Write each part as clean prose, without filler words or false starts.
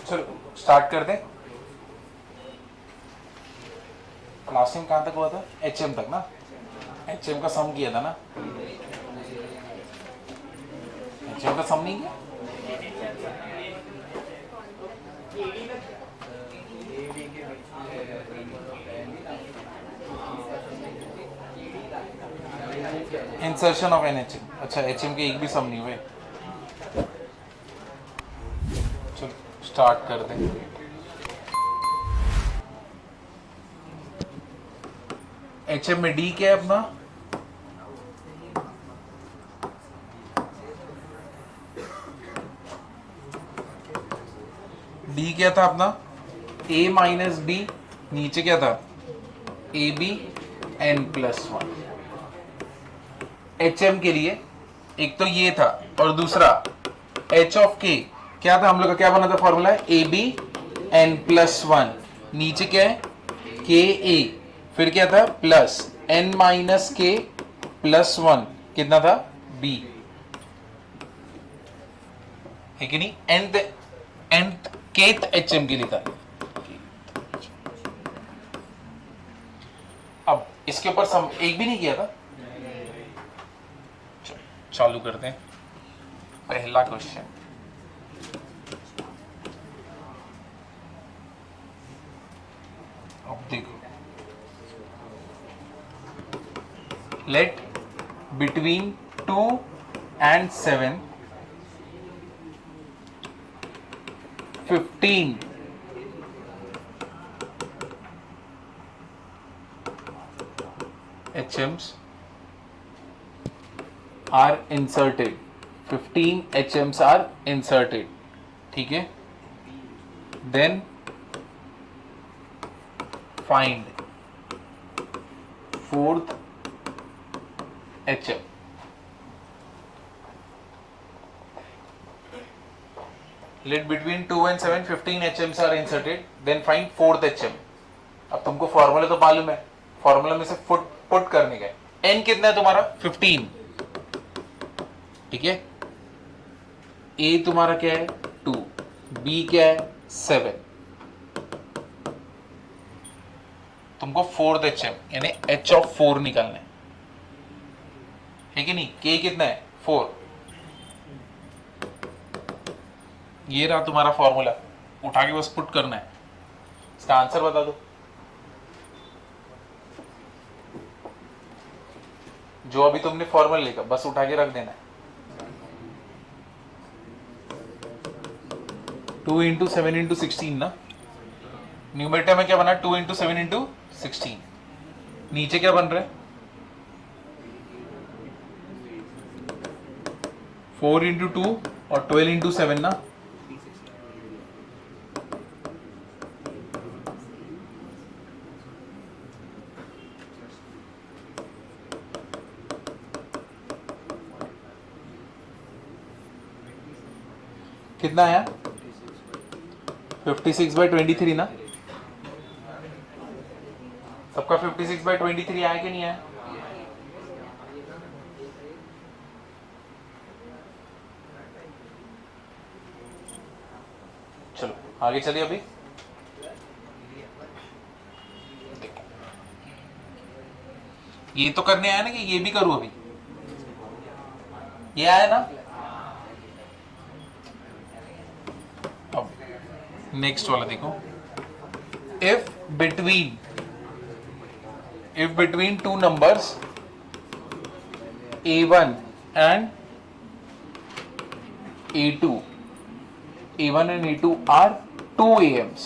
चलो स्टार्ट कर दें। क्लासिंग कहाँ तक हुआ था? HM तक ना? HM का सम किया था ना? HM का सम नहीं किया? Insertion of NHM। अच्छा, HM के एक भी सम नहीं हुए। चलो स्टार्ट कर दें। HM में D क्या है अपना? D क्या था अपना? A माइनस B, नीचे क्या था? AB n+1। HM के लिए एक तो ये था और दूसरा H ऑफ K क्या था? हम लोग का क्या बना था फॉर्मूला? AB n+1, नीचे क्या है? KA, फिर क्या था? प्लस n माइनस K +1, कितना था? B, है कि नहीं? nth kth HM के लिए था। अब इसके ऊपर सम एक भी नहीं किया था। चालू करते हैं पहला क्वेश्चन। अब देखो, late between 2 and 7 15 HMs are inserted। 15 HMs are inserted, ठीक है? Then find fourth HM। Let between 2 and 7 15 HMs are inserted, then find fourth HM। अब तुमको फॉर्मूला तो मालूम है, फॉर्मूला में से पुट करने का है। n कितना है तुम्हारा? 15, ठीक है? A तुम्हारा क्या है? 2, B क्या है? 7। तुमको फोर्थ HM यानी H ऑफ 4 निकालना है कि नहीं? K कितना है? 4। ये रहा तुम्हारा फॉर्मूला, उठा के बस पुट करना है। इसका आंसर बता दो। जो अभी तुमने फॉर्मूला लिखा बस उठा के रख देना है। 2 इंटू 7 इंटू 16 ना? न्यूमरेटर में क्या बना? 2 इंटू 7 इंटू 16। नीचे क्या बन रहा है? 4 इंटू 2 और 12 इंटू 7 ना? कितना आया? 56/23 ना? सबका 56/23 आया कि नहीं आया? चलो आगे चलिए। अभी ये तो करने आया ना कि ये भी करूं? अभी ये आया ना? अब नेक्स्ट वाला देखो। If between two numbers A1 and A2 A1 and A2 are 2 AMs,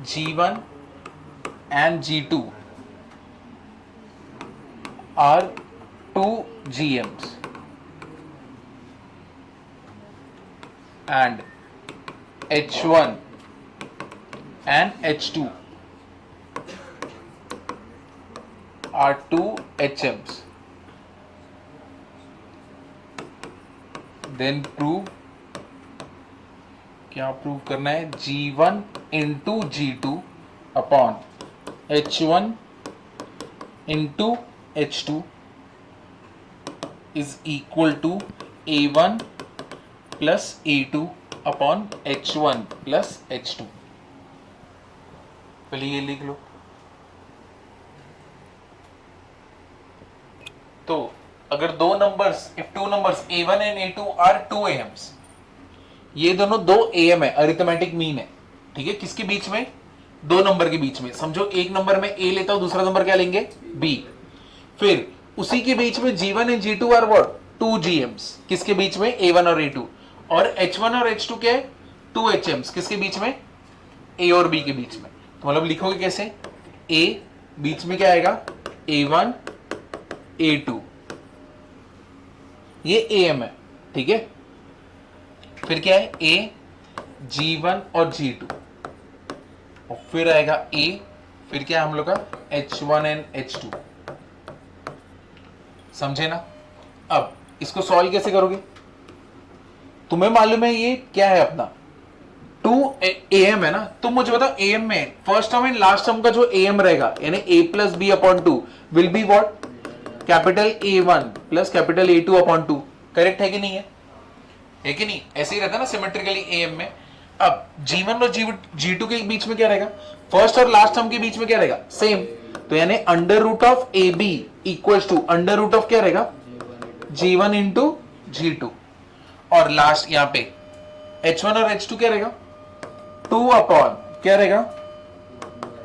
G1 and G2 are 2 GMs, and H1 and H2 are 2 HMs, then prove, क्या प्रूव करना है? G1 into G2 upon H1 into H2 is equal to A1 plus A2 upon H1 plus H2। पहले ये लिख लो। तो अगर दो numbers, if two numbers A1 and A2 are 2 AMs, ये दोनों 2 AM है, अरिथमेटिक मीन है, ठीक है, किसके बीच में? दो नंबर के बीच में। समझो एक नंबर में A लेता हूं, दूसरा नंबर क्या लेंगे? B। फिर उसी के बीच में G1 and G2 are what? 2 GMs, किसके बीच में? A1 और A2। और H1 और H2 क्या है? 2 HMs, किसके बीच में? A और B के बीच में। तो मतलब लिखोगे कैसे? A बीच में क्या आएगा? A1 A2, ये AM है, ठीक है। फिर क्या है? A G1 और G2, और फिर आएगा A, फिर क्या है हम लोग का? H1 and H2। समझे ना? अब इसको सॉल्व कैसे करोगे? तुम्हें मालूम है ये क्या है अपना? 2 AM है ना। तुम मुझे बताओ AM में first term and last term का जो AM रहेगा, यानी A plus B upon 2 will be what? Capital A1 plus capital A2 upon 2। Correct है कि नहीं है? है कि नहीं? ऐसे ही रहता है ना सिमेट्रिकली AM में। अब G1 और G2 के बीच में क्या रहेगा? फर्स्ट और लास्ट टर्म के बीच में क्या रहेगा? सेम। तो यानी under root of AB equals to under root of क्या रहेगा? G1 into G2। और लास्ट यहां पे H1 और H2 क्या रहेगा? 2 अपॉन क्या रहेगा?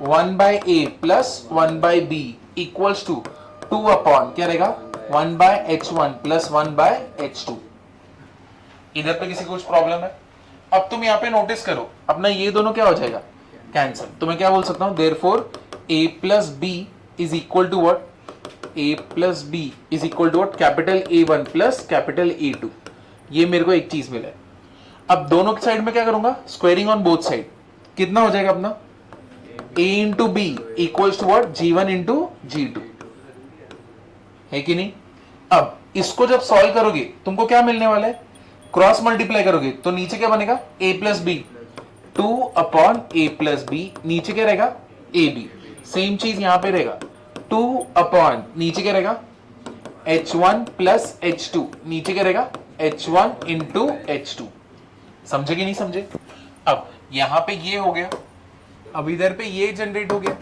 1 by A plus 1 by B equals to 2 upon क्या रहेगा? 1 bye H1 plus 1 bye H2। इधर पे किसी को कुछ प्रॉब्लम है? अब तुम यहां पे नोटिस करो, अपना ये दोनों क्या हो जाएगा? कैंसिल। तो मैं क्या बोल सकता हूं? Therefore A plus B is equal to what? A plus B is equal to what? Capital A1 plus capital A2। ये मेरे को एक चीज मिला है। अब दोनों की साइड में क्या करूंगा? Squaring on both side. कितना हो जाएगा अपना? A into B equals to what? G1 into G2, है कि नहीं? अब इसको जब सॉल्व करोगे तुमको क्या मिलने वाला है? क्रॉस मल्टीप्लाई करोगे तो नीचे क्या बनेगा? A plus B, 2 upon A plus B, नीचे क्या रहेगा? AB। सेम चीज यहां पे रहेगा, 2 अपॉन नीचे क्या रहेगा? H1 प्लस H2, नीचे क्या रहेगा? H1 into H2। समझे कि नहीं समझे? अब यहां पे ये हो गया, अब इधर पे ये जनरेट हो गया,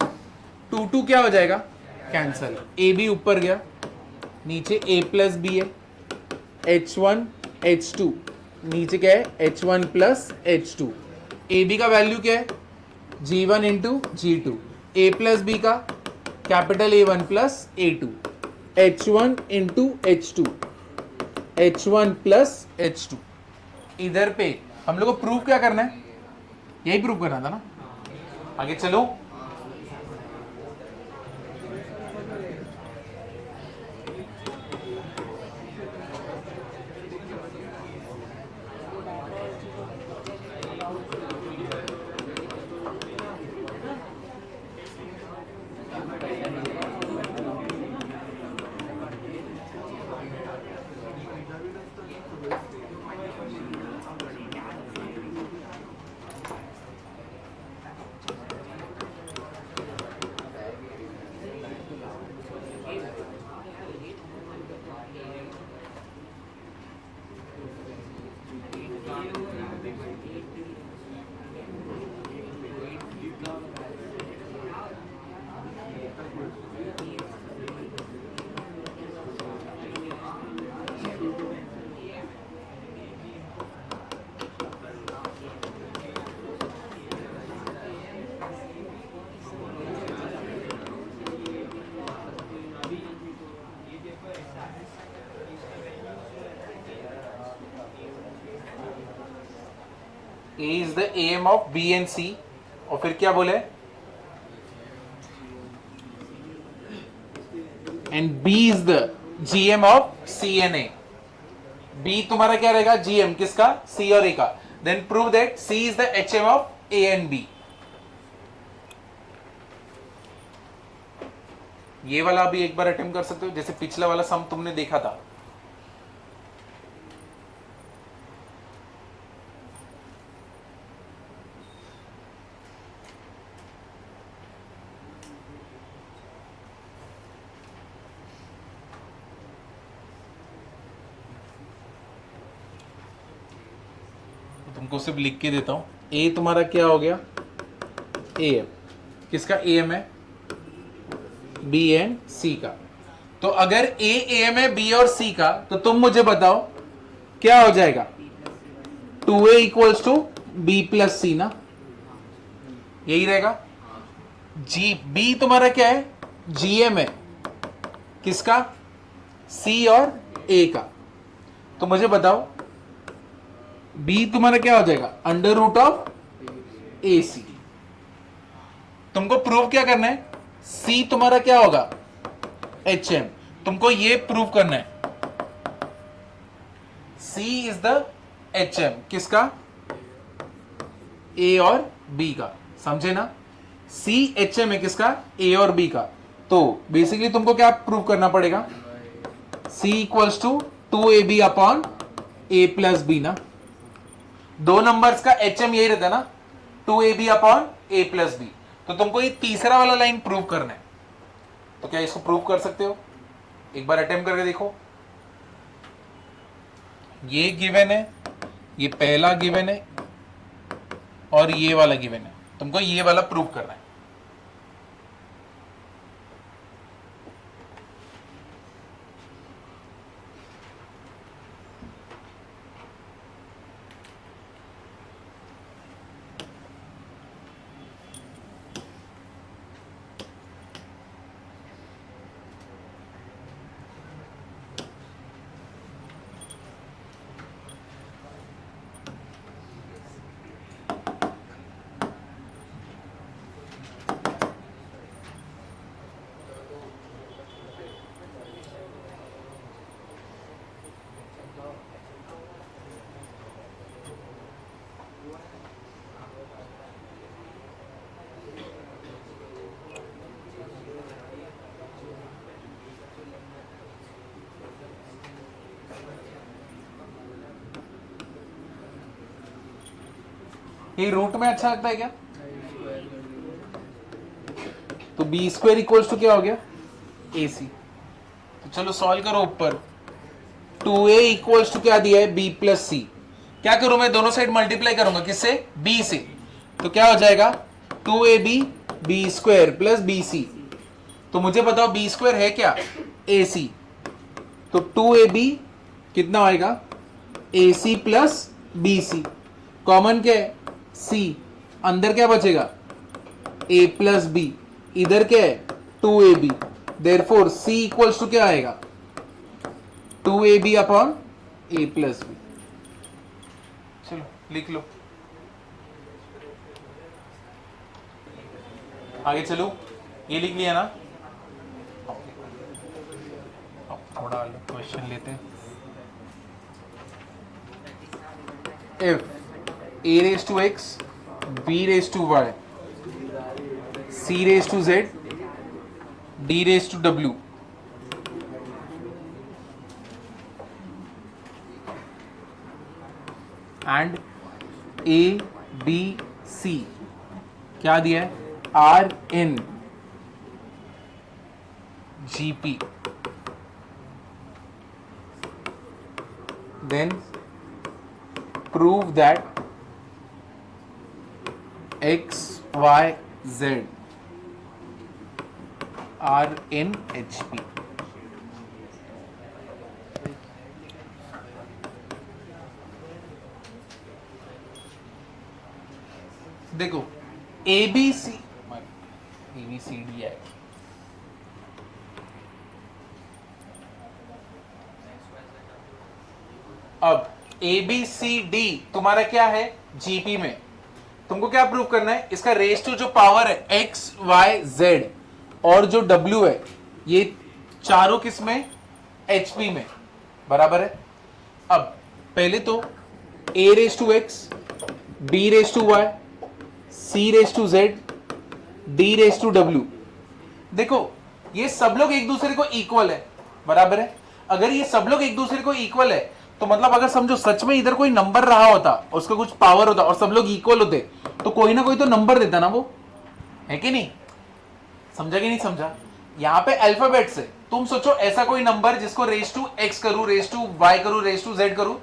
2 क्या हो जाएगा? कैंसल। ए बी ऊपर गया, नीचे A प्लस बी है, H1 H2, नीचे क्या है? H1 plus H2। A B का वैल्यू क्या है? G1 into G2। A plus B का capital A1 plus A2। H1 into H2, H1 plus H2। इधर पे हम लोग को प्रूव क्या करना है? यही प्रूव करना था ना। आगे चलो। A is the AM of B and C, और फिर क्या बोले? And B is the GM of C and A। B तुम्हारा क्या रहेगा? GM किसका? C और A का। Then prove that C is the HM of A and B। ये वाला भी एक बार अटेम्प्ट कर सकते हो, जैसे पिछला वाला सम तुमने देखा था। तुमको सिर्फ लिख के देता हूं। ए तुम्हारा क्या हो गया, ए एम, किसका ए एम है, बी एंड सी का। तो अगर ए एम है बी और सी का, तो तुम मुझे बताओ क्या हो जाएगा, 2a equals to B plus C ना, यही रहेगा। जी बी तुम्हारा क्या है, जीएम है, किसका, सी और ए का। तो मुझे बताओ बी तुम्हारा क्या हो जाएगा, अंडर रूट ऑफ ए सी। तुमको प्रूव क्या करना है, सी तुम्हारा क्या होगा, एच एम। तुमको ये प्रूव करना है सी इज द एच एम, किसका, ए और बी का, समझे ना। सी एच एम है किसका, ए और बी का। तो बेसिकली तुमको क्या प्रूव करना पड़ेगा, C equals to 2ab upon A plus B ना। दो नंबर्स का एच एम यही रहता है ना, 2ab upon A plus B. तो तुमको ये तीसरा वाला लाइन प्रूव करना है। तो क्या इसको प्रूव कर सकते हो, एक बार अटेम्प्ट करके देखो। ये गिवन है, ये पहला गिवन है और ये वाला गिवन है, तुमको ये वाला प्रूव करना है। ये रूट में अच्छा लगता है क्या, तो बी स्क्वायर इक्वल्स टू क्या हो गया, ए सी। तो चलो सॉल्व करो ऊपर, 2a इक्वल्स टू क्या दिया है, b प्लस सी। क्या करूं मैं, दोनों साइड मल्टीप्लाई करूंगा, किससे, b से। तो क्या हो जाएगा 2ab b square plus B C. तो मुझे बताओ b स्क्वायर है क्या, ac। तो 2ab कितना आएगा, ac plus B C. Common क्या है, c, अंदर क्या बचेगा, a प्लस बी, इधर क्या है 2ab। Therefore c equals to क्या आएगा, 2ab upon a plus B. चलो लिख लो, आगे चलो, ये लिख लिया ना। अब थोड़ा अलग क्वेश्चन लेते हैं। if a raised to x, b raised to y, c raised to z, d raised to w, and a b c क्या दिया है, r in gp, then prove that x y z are in hp। देखो A B C D है, अब A B C D तुम्हारा क्या है, GP में। तुमको क्या प्रूव करना है, इसका रेस टू जो पावर है एक्स वाई जेड और जो डब्ल्यू है, ये चारों किस में, एचपी में, बराबर है। अब पहले तो A raise to X, B raise to Y, C raise to Z, D raise to W. देखो ये सब लोग एक दूसरे को इक्वल है, बराबर है। अगर ये सब लोग एक दूसरे को इक्वल है, तो मतलब अगर समझो सच में इधर कोई नंबर रहा होता, उसका कुछ पावर होता और सब लोग इक्वल होते, तो कोई ना कोई तो नंबर देता ना, वो है कि नहीं, समझा कि नहीं समझा। यहाँ पे अल्फाबेट से तुम सोचो ऐसा कोई नंबर जिसको रेस टू एक्स करूं, रेस टू वाई करूं, रेस टू जेड करूं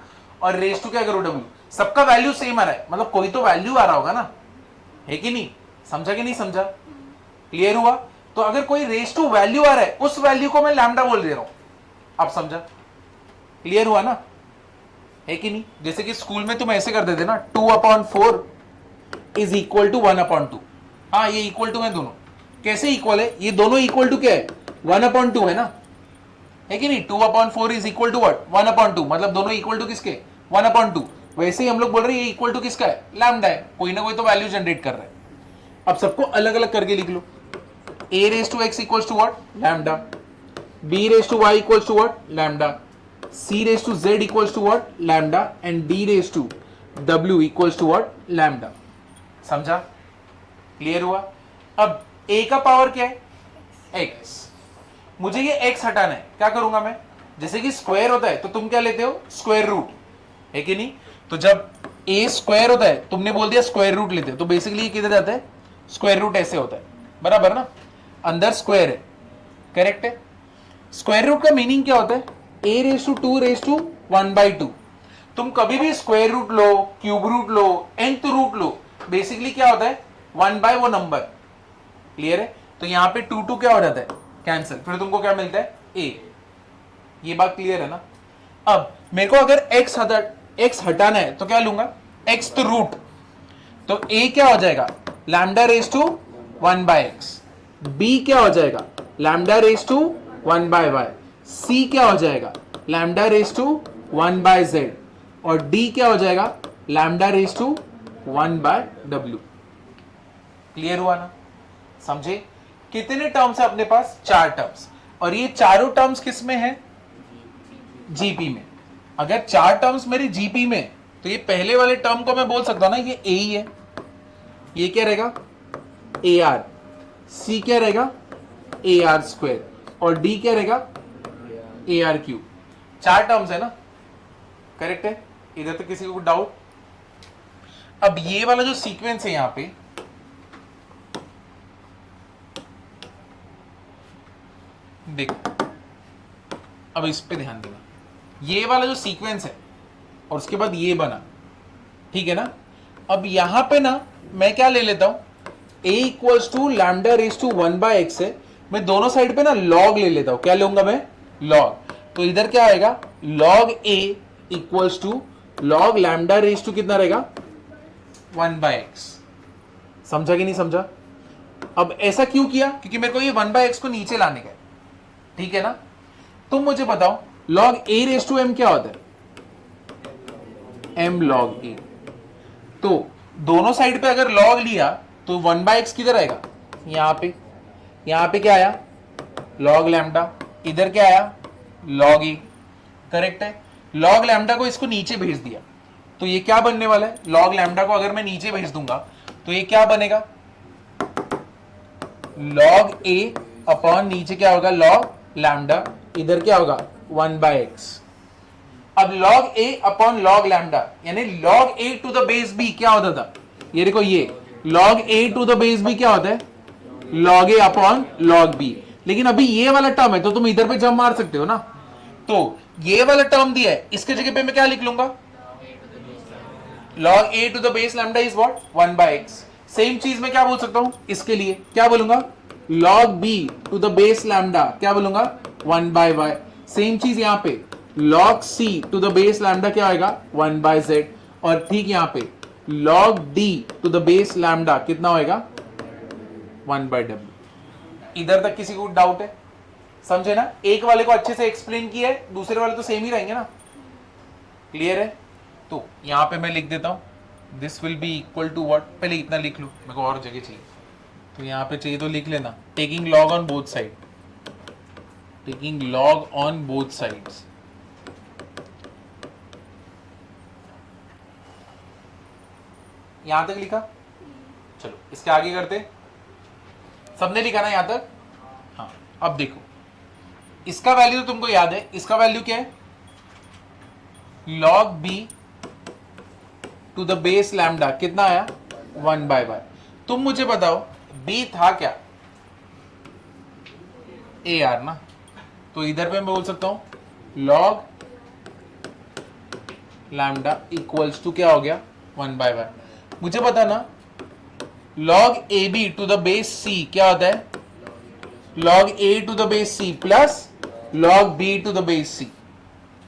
और रेस टू क्या करूं, डब्ल्यू। सबका वैल्यू सेम आ रहा है, मतलब कोई तो वैल्यू आ रहा होगा ना, है कि नहीं? समझा कि नहीं समझा? क्लियर हुआ? तो अगर कोई रेस टू वैल्यू आ रहा है, उस वैल्यू को मैं लैम्डा बोल दे रहा हूं। आप समझा? क्लियर हुआ ना? है कि नहीं? जैसे कि स्कूल में तुम ऐसे कर देते ना, 2/4 इज इक्वल टू 1/2। हाँ, ये इक्वल टू है दोनों। कैसे इक्वल है? ये दोनों इक्वल टू क्या है? 1/2 है ना, है कि नहीं? 2/4 इज इक्वल टू व्हाट? 1/2। मतलब दोनों इक्वल टू किसके? 1/2। वैसे ही हम लोग बोल रहे हैं ये इक्वल टू किसका है? लैम्डा है। कोई ना कोई तो वैल्यू जनरेट कर रहा है। अब सबको अलग अलग करके लिख लो। a raised to x equals to what? Lambda. b raised to y equals to what? Lambda. c raised to z equals to what? Lambda. And d raised to w equals to what? Lambda. समझा? Clear हुआ? अब a का power क्या है? x. मुझे ये x हटाना है, क्या करूंगा मैं? जैसे कि स्क्वायर होता है तो तुम क्या लेते हो? स्क्वायर रूट, है कि नहीं? तो जब a स्क्वायर होता है, तुमने बोल दिया स्क्वायर रूट लेते हो, तो बेसिकली ये किधर जाता है? स्क्वायर रूट ऐसे होता है, बराबर ना? अंदर स्क्वायर है, करेक्ट है? स्क्वायर रूट का मीनिंग क्या होता है? a raise to 2 raise to 1/2। तुम कभी भी स्क्वायर रूट लो, क्यूब रूट लो, nth रूट लो, बेसिकली क्या होता है? 1 बाय वो नंबर। क्लियर है? तो यहां पे 2 क्या हो जाता है? कैंसिल। फिर तुमको क्या मिलता है? a। ये बात क्लियर है ना? अब मेरे को अगर x हटाना है तो क्या लूंगा? x तो रूट, तो a क्या हो जाएगा? Lambda raise to 1/x। b क्या हो जाएगा? Lambda raise to 1/y। c क्या हो जाएगा? Lambda raise to 1/z। और d क्या हो जाएगा? Lambda raise to 1/w। Clear हुआ ना? समझे? कितने टर्म्स है अपने पास? 4 टर्म्स। और ये चारों टर्म्स किस में है? जीपी में। अगर 4 टर्म्स मेरी जीपी में, तो ये पहले वाले टर्म को मैं बोल सकता हूं ना, ये ए ही है। ये क्या रहेगा? A R. सी क्या रहेगा? A R square. और डी क्या रहेगा? A R cube. 4 टर्म्स है ना, करेक्ट है? इधर तो किसी को डाउट? अब ये वाला जो सीक्वेंस है यहां पे, देखो, अब इस पे ध्यान देना। ये वाला जो सीक्वेंस है और उसके बाद ये बना, ठीक है ना? अब यहां पे ना मैं क्या ले लेता हूं? a equals to lambda raise to 1/x है, मैं दोनों साइड पे ना log ले लेता हूं। क्या लूंगा मैं? log। तो इधर क्या आएगा? log a equals to log lambda raise to कितना रहेगा? 1/x। समझा कि नहीं समझा? अब ऐसा क्यों किया? क्योंकि मेरे को ये 1/x को नीचे लाने का है, ठीक है ना? तुम मुझे बताओ log a raise to m क्या होता है? m log a। तो दोनों साइड पे अगर log लिया तो 1/x किधर आएगा? यहां पे क्या आया? log lambda. इधर क्या आया? log a। करेक्ट है? log लैम्डा को इसको नीचे भेज दिया, तो ये क्या बनने वाला है? log लैम्डा को अगर मैं नीचे भेज दूंगा तो ये क्या बनेगा? log a अपॉन नीचे क्या होगा? log lambda. इधर क्या होगा? 1/x। अब log a upon log lambda, यानी log a to the base b क्या होता था? ये देखो, ये log a to the base b क्या होता है? log a upon log b। लेकिन अभी ये वाला टर्म है तो तुम इधर पे जंप मार सकते हो ना। तो ये वाला टर्म दिया है, इसके जगह पे मैं क्या लिख लूंगा? log a to the base lambda is what? 1/x। Same चीज मैं क्या बोल सकता हूं इसके लिए? क्या बोलूंगा? log b to the base lambda क्या बोलूंगा? 1/y। सेम चीज यहां पे log c to the base lambda क्या आएगा? 1/z। और ठीक यहां पे log d to the base lambda कितना होएगा? 1/w। इधर तक किसी को डाउट है? समझे ना? एक वाले को अच्छे से एक्सप्लेन किया है, दूसरे वाले तो सेम ही रहेंगे ना। क्लियर है? तो यहां पे मैं लिख देता हूं, this will be equal to what? पहले इतना लिख लो, मेरे को और जगह चाहिए। तो यहां पे चाहिए तो लिख लेना, taking log on both side, taking log on both sides. यहां तक लिखा? चलो इसके आगे करते। सबने लिखा ना यहां तक? हाँ। अब देखो, इसका वैल्यू तो तुमको याद है, इसका वैल्यू क्या है? log b to the base lambda कितना आया? 1/y। तुम मुझे बताओ b था क्या? ar ना। तो इधर पे मैं बोल सकता हूं log लैम्डा इक्वल्स टू क्या हो गया 1/y। मुझे पता ना log AB to the base C क्या होता है log A to the base C plus log B to the base C,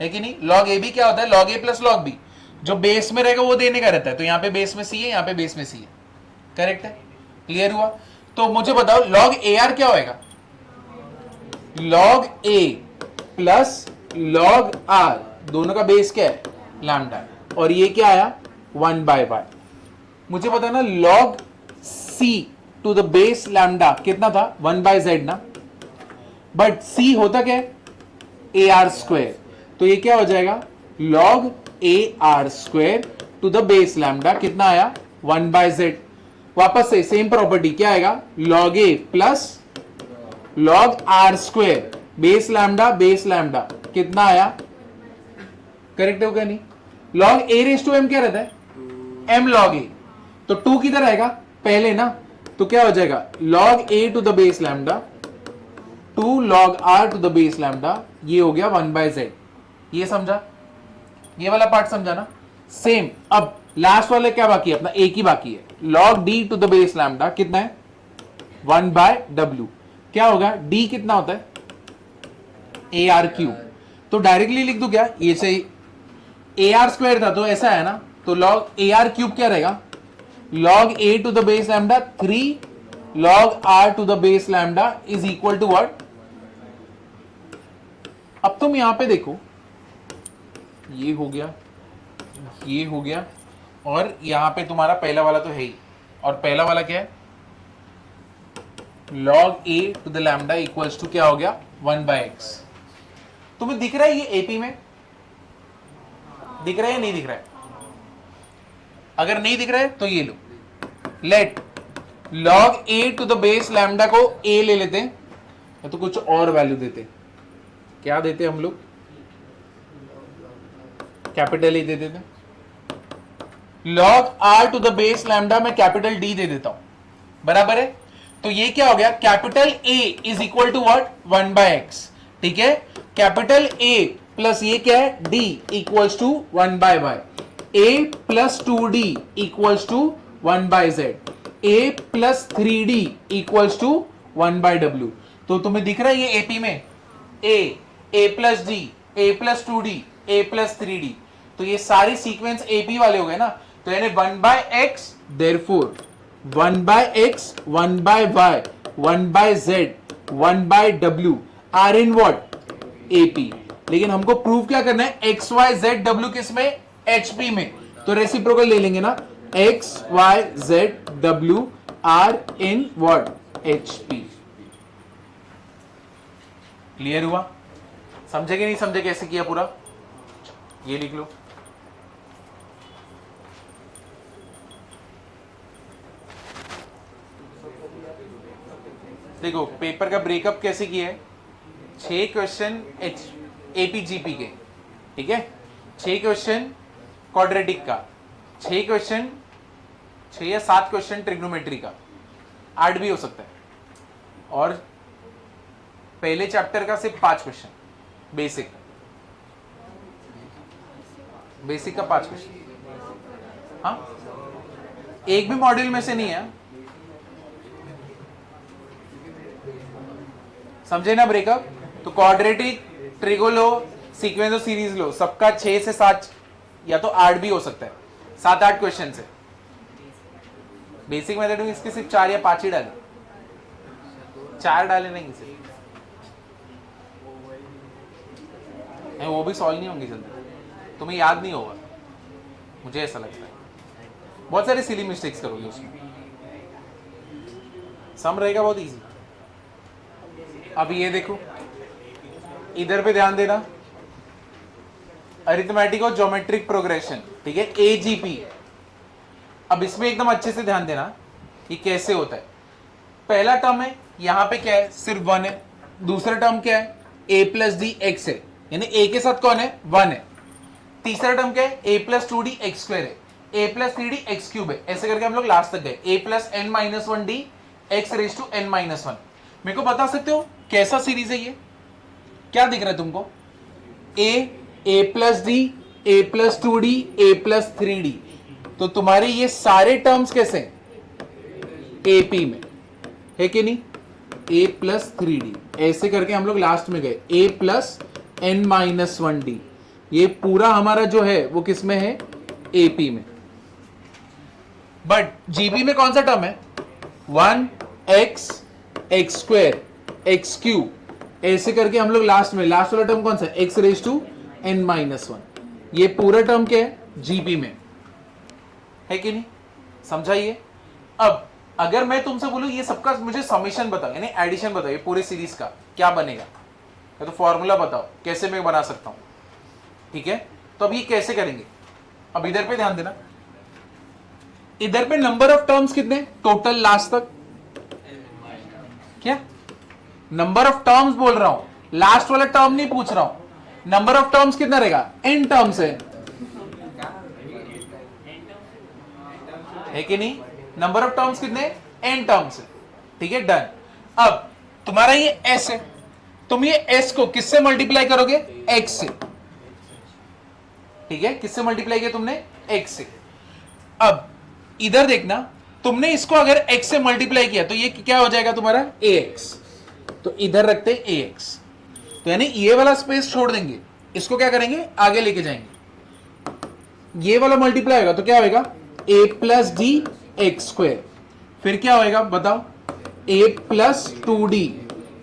है कि नहीं। log AB क्या होता है log A plus log B, जो बेस में रहेगा वो देने का रहता है, तो यहां पे बेस में C है, यहां पे बेस में C है, करेक्ट है। क्लियर हुआ। तो मुझे बताओ log AR क्या होएगा log A plus log R, दोनों का बेस क्या है लैम्डा, और ये क्या आया 1/y। मुझे पता ना log C to the base lambda कितना था 1/z ना, बट C होता क्या है AR स्क्वायर, तो ये क्या हो जाएगा log AR square to the base lambda कितना आया 1/z। वापस से सेम प्रॉपर्टी क्या आएगा log A plus log R square base lambda कितना आया, करेक्ट होगा नहीं। log A raise to m क्या रहता है m log A, तो 2 किधर आएगा पहले ना, तो क्या हो जाएगा log A to the base lambda 2 log R to the base lambda, ये हो गया 1/z। ये समझा, ये वाला पार्ट समझा ना। सेम अब लास्ट वाले क्या बाकी है अपना, एक ही बाकी है log D to the base lambda कितना है 1/w। क्या होगा D कितना होता है AR3, तो डायरेक्टली लिख दूं क्या, ये से AR स्क्वायर था तो ऐसा है ना, तो log AR3 क्या रहेगा log A to the base lambda 3 log R to the base lambda is equal to what. अब तुम यहां पे देखो, ये हो गया, ये हो गया, और यहां पे तुम्हारा पहला वाला तो है ही, और पहला वाला क्या है log A to the lambda equals to क्या हो गया 1/x। तुम्हें दिख रहा है ये एपी में, दिख रहा है या नहीं दिख रहा है, अगर नहीं दिख रहा है तो ये लो, let log A to the base lambda को A ले लेते हैं, या तो कुछ और वैल्यू देते, क्या देते हम लोग कैपिटल E दे देते, log R to the base lambda मैं कैपिटल D दे देता हूं, बराबर है। तो ये क्या हो गया capital A is equal to what 1/x, ठीक है। कैपिटल A प्लस ये क्या है D equals to 1/y, A plus 2D equals to 1/z, A plus 3D equals to 1/w। तो तुम्हें दिख रहा है ये AP में A plus D, A plus 2D, A plus 3D, तो ये सारी सीक्वेंस AP वाले हो गए ना, तो यानी 1/x, therefore 1/x 1/y 1/z 1/w are in what AP। लेकिन हमको प्रूव क्या करना है एक्स वाई जेड डब्ल्यू किस में HP में, तो रेसिप्रोकल ले लेंगे ना एक्स वाई जेड डब्ल्यू are in what HP। Clear हुआ, समझे कि नहीं समझे कैसे किया पूरा, ये लिख लो। देखो पेपर का ब्रेकअप कैसे किया है, 6 क्वेश्चन APGP के, ठीक है, 6 क्वेश्चन क्वाड्रेटिक का, 6 क्वेश्चन 6 या 7 क्वेश्चन ट्रिग्नोमेट्री का, 8 भी हो सकता है, और पहले चैप्टर का सिर्फ 5 क्वेश्चन बेसिक का 5 क्वेश्चन, हाँ एक भी मॉड्यूल में से नहीं है, समझे ना ब्रेकअप। तो क्वाड्रेटिक, ट्रिगो लो, सीक्वेंस और सीरीज लो, सबका 6 से 7 या तो 8 भी हो सकता है, 7-8 क्वेश्चन से। बेसिक मेथड में इसके सिर्फ 4 या 5 ही डाले, 4 डाले नहीं सिर्फ, वो भी सॉल्व नहीं होंगे जल्दी, तुम्हें याद नहीं होगा, मुझे ऐसा लगता है, बहुत सारे सिली मिस्टेक्स करोगे उसमें, सम रहेगा बहुत इजी। अब ये देखो इधर पे ध्यान देना, अरिथमेटिक और ज्योमेट्रिक प्रोग्रेशन, ठीक है AGP। अब इसमें एकदम अच्छे से ध्यान देना ये कैसे होता है। पहला टर्म है यहां पे क्या है सिर्फ 1 है, दूसरा टर्म क्या है A प्लस डी एक्स है, यानी A के साथ कौन है 1 है, तीसरा टर्म क्या है A plus 2D x square है, A plus 3D x cube है, ऐसे करके हम लोग लास्ट तक गए A plus n-1D x raise to n-1। मेरे को बता सकते हो कैसा सीरीज है ये, क्या दिख रहा है तुमको A plus D A plus 2d A plus 3d। तो तुम्हारे ये सारे टर्म्स कैसे हैं? एपी में है कि नहीं? ए प्लस 3d ऐसे करके हम लोग लास्ट में गए ए प्लस n माइनस 1d। ये पूरा हमारा जो है वो किस में है? एपी में। बट जीपी में कौन सा टर्म है? 1x x square x cube ऐसे करके हम लोग लास्ट में, लास्ट वाला टर्म कौन सा? x raise to n minus 1। ये पूरा टर्म क्या है? जीपी में है कि नहीं? समझाइए। अब अगर मैं तुमसे बोलूं ये सबका मुझे समेशन बताओ, यानी एडिशन बताओ, ये पूरे सीरीज का क्या बनेगा, या तो फॉर्मूला बताओ कैसे मैं बना सकता हूं। ठीक है, तो अब ये कैसे करेंगे? अब इधर पे ध्यान देना, इधर पे नंबर ऑफ टर्म्स कितने टोटल लास्ट तक? क्या नंबर ऑफ टर्म्स बोल रहा हूं, लास्ट वाला टर्म नहीं पूछ रहा हूं। नंबर ऑफ टर्म्स कितना रहेगा? n टर्म्स है कि नहीं? नंबर ऑफ टर्म्स कितने? n टर्म्स है। ठीक है, डन। अब तुम्हारा ये s है, तुम ये s को किससे मल्टीप्लाई करोगे? x से। ठीक है, किससे मल्टीप्लाई किया तुमने? x से। अब इधर देखना, तुमने इसको अगर x से मल्टीप्लाई किया तो ये क्या हो जाएगा तुम्हारा? ax। तो इधर रखते हैं ax, तो यानी ये वाला स्पेस छोड़ देंगे, इसको क्या करेंगे? आगे लेके जाएंगे। ये वाला मल्टीप्लाई होगा तो क्या होगा? a plus d x square. फिर क्या होगा बताओ? a प्लस 2d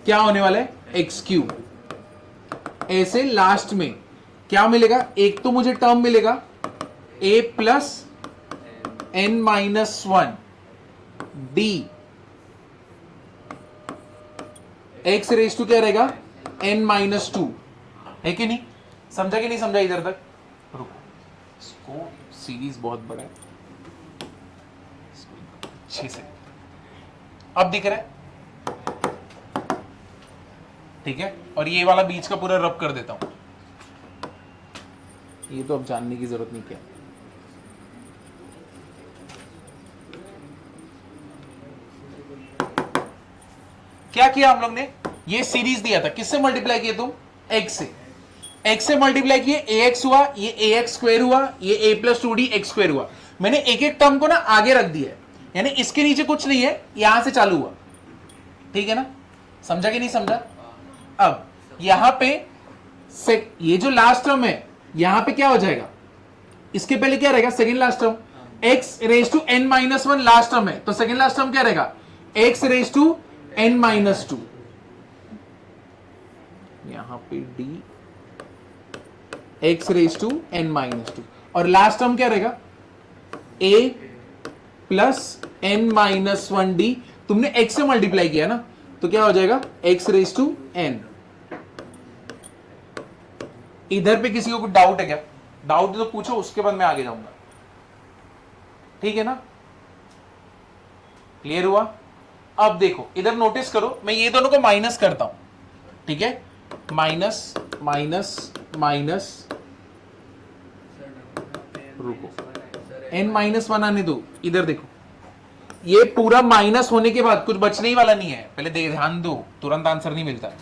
क्या होने वाला है? X cube. ऐसे लास्ट में क्या मिलेगा? एक तो मुझे टर्म मिलेगा a plus n minus 1 d x raise to क्या रहेगा? n माइनस 2 है कि नहीं? समझा कि नहीं समझा इधर तक? रुको, इसको सीरीज बहुत बड़ा है, अच्छे से अब दिख रहा है? ठीक है, और ये वाला बीच का पूरा रब कर देता हूं। ये तो अब जानने की जरूरत नहीं क्या। क्या किया हम लोग ने? ये सीरीज दिया था, किससे मल्टीप्लाई किए तुम? x से। x से मल्टीप्लाई किए ax हुआ, ये ax स्क्वायर हुआ, ये a plus 2d x square हुआ। मैंने एक एक टर्म को ना आगे रख दिया है, यानी इसके नीचे कुछ नहीं है, यहां से चालू हुआ। ठीक है ना? समझा कि नहीं समझा? अब यहां पे ये जो लास्ट टर्म है यहां पे क्या हो जाएगा? इसके पहले क्या रहेगा? Second last term x raise to n minus 1 last term है, तो सेकेंड लास्ट टर्म क्या रहेगा? x raise to n minus 2। यहां पे d x raise to n minus 2, और लास्ट टर्म क्या रहेगा? a plus n minus 1d। तुमने x से मल्टीप्लाई किया ना, तो क्या हो जाएगा? x raise to n। इधर पे किसी को कुछ डाउट है क्या? डाउट तो पूछो, उसके बाद मैं आगे जाऊंगा। ठीक है ना? क्लियर हुआ? अब देखो इधर नोटिस करो, मैं ये दोनों को माइनस करता हूं। ठीक है, माइनस माइनस माइनस, रुको n माइनस 1 आने दो। इधर देखो, ये पूरा माइनस होने के बाद कुछ बचने ही वाला नहीं है, पहले ध्यान दो, तुरंत आंसर नहीं मिलता।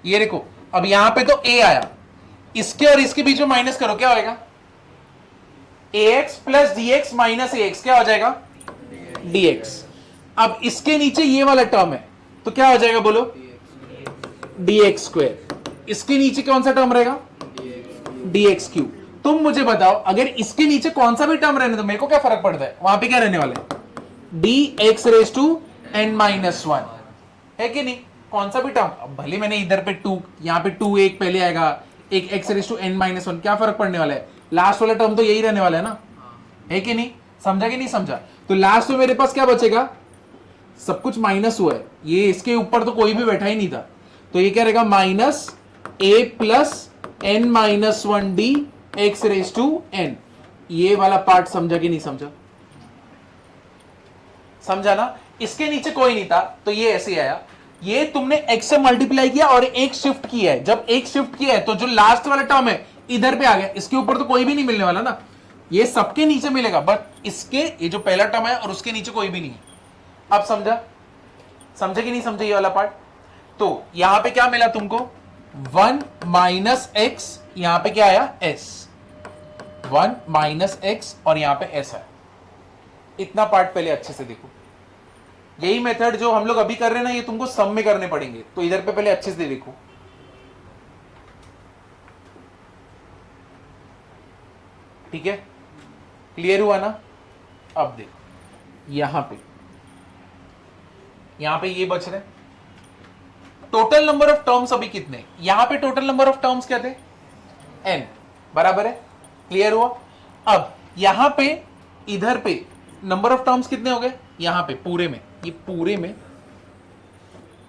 ये देखो, अब यहां पे तो a आया, इसके और इसके बीच में माइनस करो, क्या होएगा? ax plus dx minus ax क्या हो जाएगा? dx। अब इसके नीचे ये वाला टर्म है, तो क्या हो जाएगा बोलो? dx square. इसके नीचे कौन सा टर्म रहेगा? dx cube. तुम मुझे बताओ, अगर इसके नीचे कौन सा भी टर्म रहने दो, मेरे को क्या फर्क पड़ता है? वहां पे क्या रहने वाला है? dx raise to n minus 1 है कि नहीं? कौन सा भी टर्म, अब भले मैंने इधर पे 2, यहां पे 2 एक पहले आएगा, एक x raise to n minus 1, क्या फर्क पड़ने वाला है? लास्ट वाला टर्म तो यही रहने वाला है ना, है कि नहीं? समझा कि नहीं समझा? तो लास्ट में मेरे पास क्या बचेगा? सब कुछ माइनस हुआ है, ये इसके ऊपर तो कोई भी बैठा ही नहीं था, तो ये क्या रहेगा? Minus a plus n minus 1d x raise to n। ये वाला पार्ट समझा कि नहीं समझा? समझा ना? इसके नीचे कोई नहीं था, तो ये ऐसे आया। ये तुमने x से मल्टीप्लाई किया और एक शिफ्ट किया है, जब एक शिफ्ट किया है तो जो लास्ट वाला टर्म है इधर पे आ गया, इसके ऊपर तो कोई भी नहीं मिलने वाला ना, ये सबके नीचे मिलेगा, बट इसके ये जो पहला टर्म है और उसके नीचे कोई भी नहीं है। अब समझा? समझे कि नहीं समझे ये वाला पार्ट? तो यहां पे क्या मिला तुमको? 1 माइनस एक्स, यहां पे क्या आया? s। 1 माइनस एक्स और यहां पे एस है। इतना पार्ट पहले अच्छे से देखो। यही मेथड जो हम लोग अभी कर रहे हैं ना, ये तुमको सम में करने पड़ेंगे, तो इधर पे पहले अच्छे से देखो। ठीक है, क्लियर हुआ ना? अब देखो यहां पे ये बच रहे टोटल नंबर ऑफ टर्म्स अभी कितने, यहां पे टोटल नंबर ऑफ टर्म्स क्या थे, n बराबर है। क्लियर हुआ? अब यहां पे इधर पे नंबर ऑफ टर्म्स कितने हो गए, यहां पे पूरे में, ये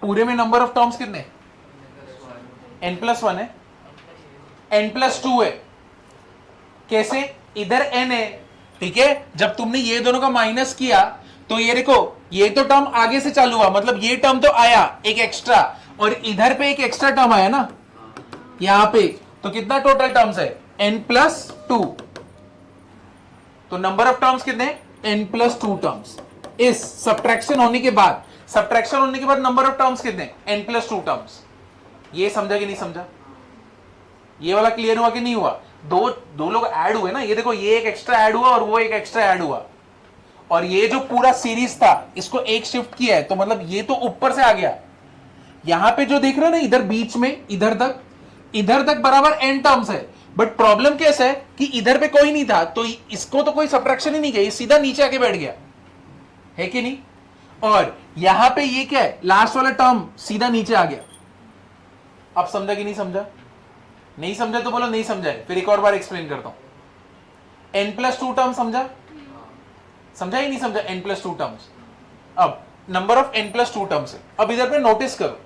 पूरे में नंबर ऑफ टर्म्स कितने, n+1 है, n+2 है। कैसे? इधर n है, ठीक है। जब तुमने ये दोनों का माइनस किया तो ये देखो, ये तो टर्म आगे से चालू हुआ, मतलब ये टर्म तो आया एक एक्स्ट्रा, और इधर पे एक एक्स्ट्रा टर्म आया ना यहां पे, तो कितना टोटल टर्म्स है, n+2। तो नंबर ऑफ टर्म्स कितने, n+2 टर्म्स। इस सब्ट्रैक्शन होने के बाद नंबर ऑफ टर्म्स कितने, n+2 टर्म्स। ये समझा कि नहीं समझा? ये वाला क्लियर हुआ कि नहीं हुआ? दो लोग ऐड हुए ना, ये देखो, ये एक एक्स्ट्रा ऐड हुआ और वो एक एक्स्ट्रा ऐड हुआ, और ये जो पूरा सीरीज था इसको एक शिफ्ट किया है, तो मतलब ये तो ऊपर से आ गया। यहां पे जो देख रहे हो ना, इधर बीच में इधर तक बराबर n टर्म्स है, बट प्रॉब्लम कैसा है कि इधर पे कोई नहीं था, तो इसको तो कोई सब्ट्रैक्शन ही नहीं किया, सीधा नीचे आके बैठ गया, है कि नहीं? और यहां पे ये क्या है, लास्ट वाला टर्म सीधा नीचे आ गया। अब समझा कि नहीं समझा? नहीं समझा तो बोलो नहीं समझा है, फिर एक और बार एक्सप्लेन करता हूं। n+2 टर्म समझा ही नहीं समझा? n+2 terms. अब नंबर ऑफ n+2 टर्म्स है। अब इधर पे नोटिस करो,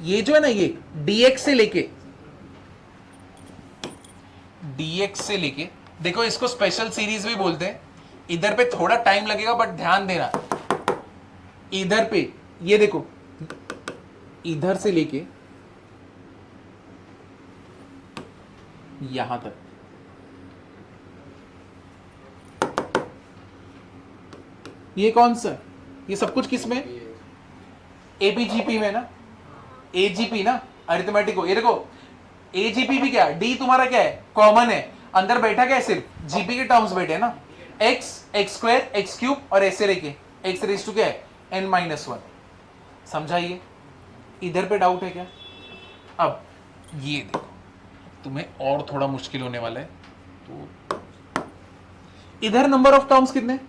ये जो है ना, ये dx से लेके देखो, इसको स्पेशल सीरीज भी बोलते हैं। इधर पे थोड़ा टाइम लगेगा, बट ध्यान देना, इधर पे ये देखो, इधर से लेके यहां तक, ये कौन सा, ये सब कुछ किस में, एपीजीपी में ना, एजीपी ना, अरिथमेटिक हो। ये देखो, एजीपी भी क्या, डी तुम्हारा क्या है, कॉमन है, अंदर बैठा क्या है, सिर्फ जीपी के टर्म्स बैठे हैं ना, x² x³ और ऐसे लेके x⁻² क्या है, n-1। समझाइए, इधर पे डाउट है क्या? अब ये देखो, तुम्हें और थोड़ा मुश्किल होने वाला है। तो इधर नंबर ऑफ टर्म्स कितने,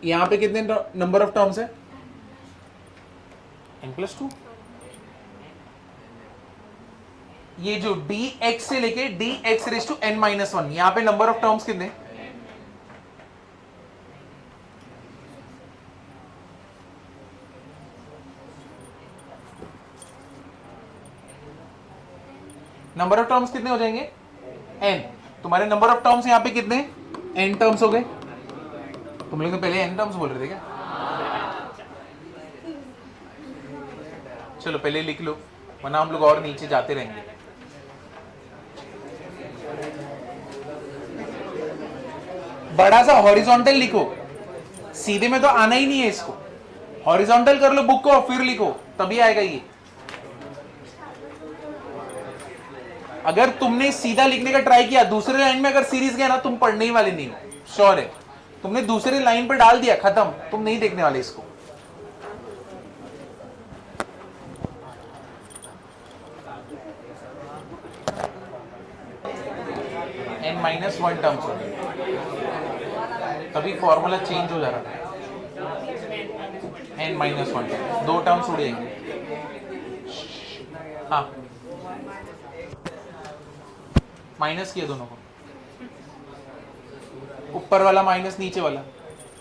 यहां पे कितने नंबर ऑफ टर्म्स है, n+2। ये जो dx से लेके dx⁻n-1, यहां पे नंबर ऑफ टर्म्स कितने, नंबर ऑफ टर्म्स कितने हो जाएंगे, n। तुम्हारे नंबर ऑफ टर्म्स यहां पे कितने, n टर्म्स हो गए। तुम लोग तो पहले n टर्म्स बोल रहे थे क्या? चलो पहले लिख लो, वरना हम लोग और नीचे जाते रहेंगे। बड़ा सा हॉरिजॉन्टल लिखो, सीधे में तो आना ही नहीं है इसको, हॉरिजॉन्टल कर लो बुक को और फिर लिखो, तभी आएगा ये। अगर तुमने सीधा लिखने का ट्राई किया, दूसरे लाइन में अगर सीरीज गया ना, तुम पढ़ने ही वाले नहीं हो, श्योर है। तुमने दूसरे लाइन पे डाल दिया, खत्म, तुम नहीं देखने वाले इसको। n-1 टर्म्स, तभी फॉर्मूला चेंज हो जा रहा है। n-1 टर्म, 2 टर्म्स उड़ जाएंगे। हाँ, माइनस किया दोनों को, ऊपर वाला माइनस नीचे वाला,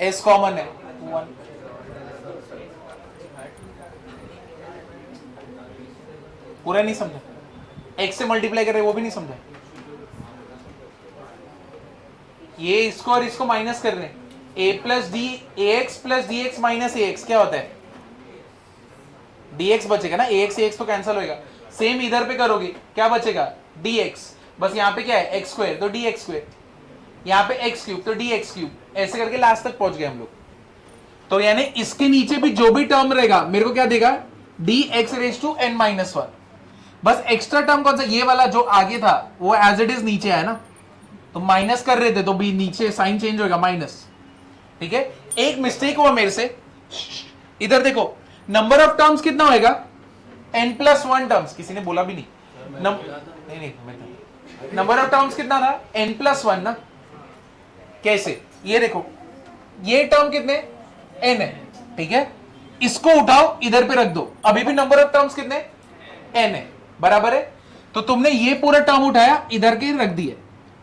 s कॉमन है 1। पूरा नहीं समझा? x से मल्टीप्लाई कर रहे वो भी नहीं समझा? ये इसको और इसको माइनस कर रहे हैं, ax plus dx minus ax क्या होता है, dx बचेगा ना, ax तो कैंसिल होएगा। सेम इधर पे करोगे, क्या बचेगा, dx, बस यहाँ पे क्या है x², तो dx², यहाँ पे x³ तो dx³, ऐसे करके लास्ट तक पहुंच गए हम लोग। तो यानी इसके नीचे भी जो भी टर्म रहेगा मेरे को क्या देगा, dx⁻n-1। बस एक्स्ट्रा टर्म कौन सा, ये वाला जो आगे था वो एज इट इज नीचे है ना, तो माइनस कर रहे थे तो भी नीचे साइन चेंज होगा माइनस, ठीक है। एक मिस्टेक हुआ मेरे से, इधर देखो नंबर ऑफ टर्म्स कितना होएगा, n+1 टर्म्स, किसी ने बोला भी नहीं, नहीं नंबर ऑफ टर्म्स कितना था, n+1 ना। कैसे, ये देखो ये टर्म कितने n है, ठीक है, इसको उठाओ इधर पे रख दो, अभी भी नंबर ऑफ टर्म्स कितने n है, बराबर है। तो तुमने ये पूरा टर्म उठाया इधर के रख दिए,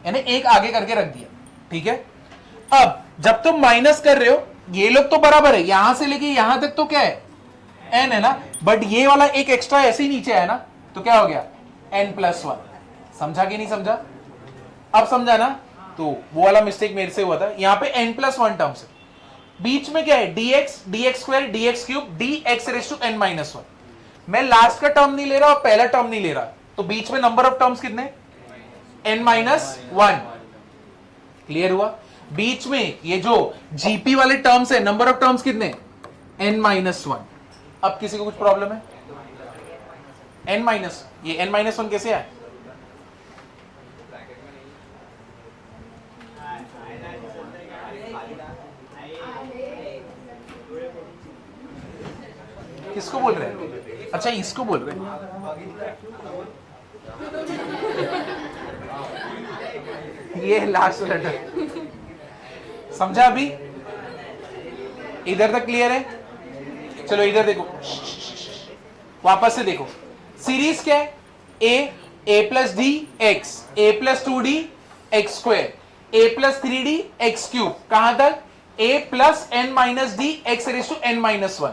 यानी एक आगे करके रख दिया, ठीक है। अब जब तुम माइनस कर रहे हो, ये लोग तो बराबर है, यहां से लेके यहां तक तो क्या है n है ना, बट ये वाला एक एक्स्ट्रा ऐसे ही नीचे है ना, तो क्या हो गया n+1। समझा कि नहीं समझा, अब समझा ना। तो वो वाला मिस्टेक मेरे से हुआ था, यहां पे n+1 टर्म्स है, बीच में क्या है dx dx2 dx3 dx⁻n-1। मैं लास्ट का टर्म नहीं ले रहा और पहला टर्म नहीं ले रहा, तो बीच में नंबर ऑफ टर्म्स कितने n-1। क्लियर हुआ, बीच में ये जो जीपी वाले टर्म्स है नंबर ऑफ टर्म्स कितने n-1। अब किसी को कुछ प्रॉब्लम है, ये n-1 कैसे है, किसको बोल रहे हैं, अच्छा इसको बोल रहे हैं, ये लास्ट लेटर समझा अभी, इधर तक क्लियर है। चलो इधर देखो, वापस से देखो, सीरीज क्या है, a+d x a+2d x², a+3d x³ कहां तक a+n-d x⁻n-1।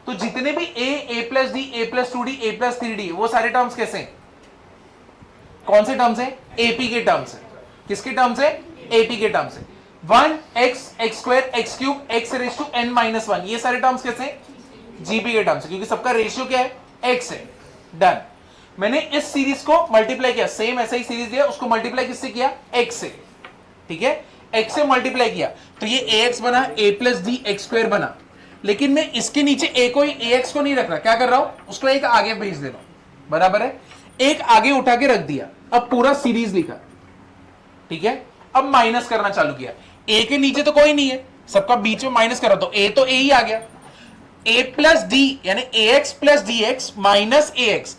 तो जितने भी a+d a+2d a+3d वो सारे टर्म्स कैसे हैं, कौन से टर्म्स हैं, AP के टर्म्स है, किसके टर्म्स है, AP के टर्म्स है। 1x x² x³ x⁻n-1 ये सारे टर्म्स कैसे हैं, GP के टर्म्स है, क्योंकि सबका रेशियो क्या है x है। डन, मैंने इस सीरीज को मल्टीप्लाई किया, सेम ऐसा ही सीरीज दिया, उसको मल्टीप्लाई किससे किया, x से, ठीक है, x से मल्टीप्लाई किया तो ये ax बना, a+d x² बना। लेकिन मैं इसके नीचे a को ax को नहीं रख रहा, क्या कर रहा हूं, उसको एक आगे भेज दे रहा हूं, बराबर है, एक आगे उठा के रख दिया, अब पूरा सीरीज लिखा, ठीक है। अब माइनस करना चालू किया, a के नीचे तो कोई नहीं है, सबका बीच में माइनस कर रहा, तो a तो a ही आ गया, a+d यानी ax+dx माइनस ax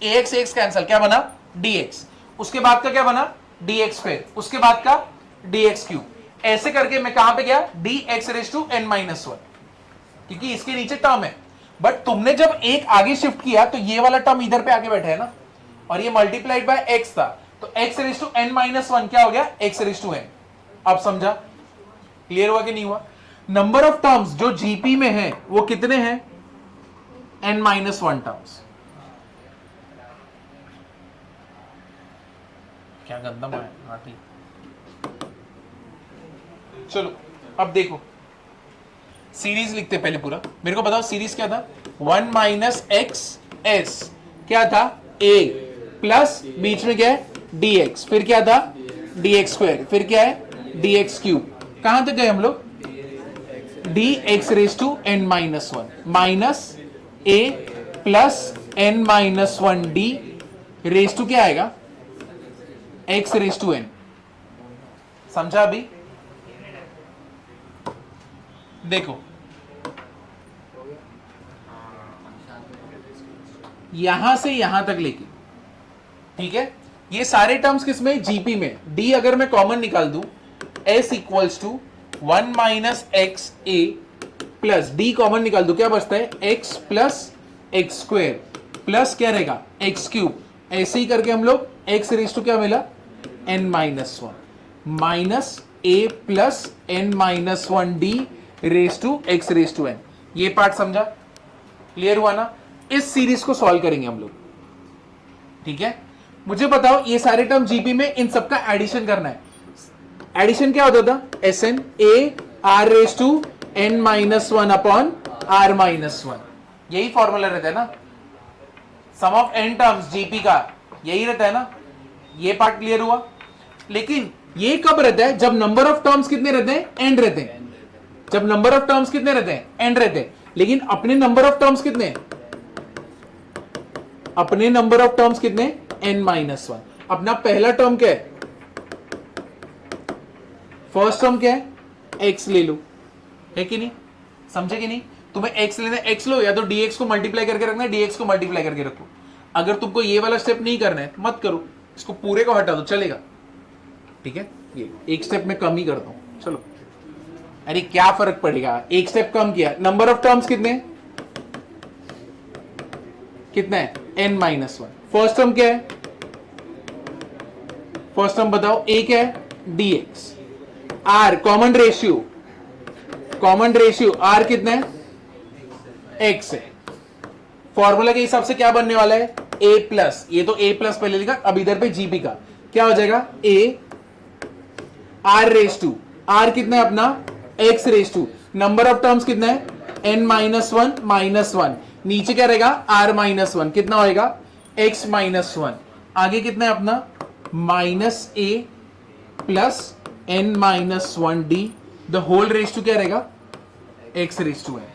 कैंसल, क्या बना dx, उसके बाद का क्या बना dx², उसके बाद का dx³, ऐसे करके मैं कहां पे गया dx⁻n-1, क्योंकि इसके नीचे टर्म है। बट तुमने जब एक आगे शिफ्ट किया तो ये वाला टर्म इधर पे आके बैठा है ना, और ये मल्टीप्लाइड बाय x था, तो x⁻n-1 क्या हो गया x⁻n। अब समझा, क्लियर हुआ कि नहीं हुआ। नंबर ऑफ टर्म्स जो जीपी में है वो कितने हैं, n-1 टर्म्स। क्या गंदा है, हाँ ठीक। चलो अब देखो, सीरीज लिखते पहले पूरा, मेरे को बताओ सीरीज क्या था, 1 - x(s) क्या था a प्लस बीच में क्या है dx, फिर क्या था dx², फिर क्या है dx³, कहां तक गए हम लोग dx⁻n-1 minus a plus n-1d raise to क्या आएगा x⁻n। समझा अभी, देखो यहां से यहां तक लेके, ठीक है, ये सारे टर्म्स किसमें जीपी में, d अगर मैं कॉमन निकाल दूं s equals to 1 - xa plus d common निकाल दूं क्या बचता है x प्लस x² प्लस क्या रहेगा x³, ऐसे ही करके हम लोग x⁻ क्या मिला n-1 minus a plus n-1d raise to x⁻n। ये पार्ट समझा, क्लियर हुआ ना। इस सीरीज को सॉल्व करेंगे हम लोग, ठीक है। मुझे बताओ ये सारे टर्म जीपी में, इन सबका एडिशन करना है। एडिशन क्या होता था Sn a r⁻n-1 upon r-1, यही फॉर्मूला रहता है ना, सम ऑफ n टर्म्स जीपी का यही रहता है ना। ये पार्ट क्लियर हुआ। लेकिन ये कब रहता है, जब नंबर ऑफ टर्म्स कितने रहते हैं एंड रहते हैं, जब नंबर ऑफ टर्म्स कितने रहते हैं एंड रहते हैं। लेकिन अपने नंबर ऑफ टर्म्स कितने, अपने नंबर ऑफ टर्म्स कितने n-1। अपना पहला टर्म क्या है, फर्स्ट टर्म क्या है, x ले लो, है कि नहीं, समझे कि नहीं। तुम्हें x लेना है, x लो, या तो dx को मल्टीप्लाई करके रखना है, dx को मल्टीप्लाई करके रखो। अगर तुमको ये वाला स्टेप नहीं करना है तो मत करो, इसको पूरे को हटा दो, चलेगा, ठीक है। ये एक स्टेप में कम ही करता हूं, चलो। अरे क्या फर्क पड़ेगा, एक स्टेप कम किया। नंबर ऑफ टर्म्स कितने, कितना है, n-1। फर्स्ट टर्म क्या है, फर्स्ट टर्म बताओ, a क्या है, dx। r common ratio, common ratio r कितना है, x है। फॉर्मूला के हिसाब से क्या बनने वाला है, a प्लस, ये तो a प्लस पहले लिखा, अब इधर पे gp का क्या हो जाएगा, a r raise to, r कितना है अपना, x raise to. Number of terms कितना है, n-1 - 1, नीचे क्या रहेगा, r-1, कितना होएगा, x-1। आगे कितना है अपना, -a plus n-1d, the whole raise to क्या रहेगा, x रेस टू है।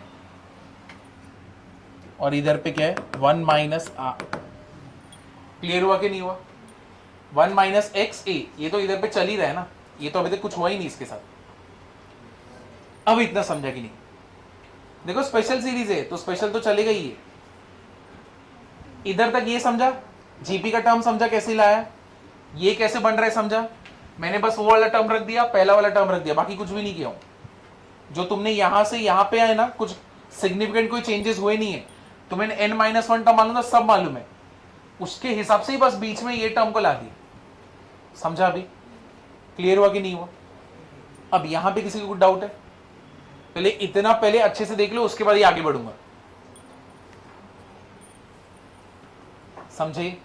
और इधर पे क्या है, 1 माइनस a। क्लियर हुआ कि नहीं हुआ, 1 माइनस एक्स ए, ये तो इधर पे चल ही रहा है ना, ये तो अभी तक कुछ हुआ ही नहीं इसके साथ। अब इतना समझा कि नहीं, देखो स्पेशल सीरीज है तो स्पेशल तो चलेगा ही है। इधर तक ये समझा, जीपी का टर्म समझा कैसे लाया, ये कैसे बन रहा है समझा। मैंने बस वो वाला टर्म रख दिया, पहला वाला टर्म रख दिया, बाकी कुछ भी नहीं किया हूं। जो तुमने यहां से यहां पे आए ना, कुछ सिग्निफिकेंट कोई चेंजेस हुए नहीं है। तुम्हें n-1 टर्म मालूम था, सब मालूम है, उसके हिसाब से ही बस बीच में ये टर्म को ला दिया। समझा अभी, क्लियर हुआ कि नहीं हुआ। अब यहां पे किसी को कुछ डाउट है, पहले इतना पहले अच्छे से देख लो, उसके बाद ही आगे बढ़ूंगा। समझे,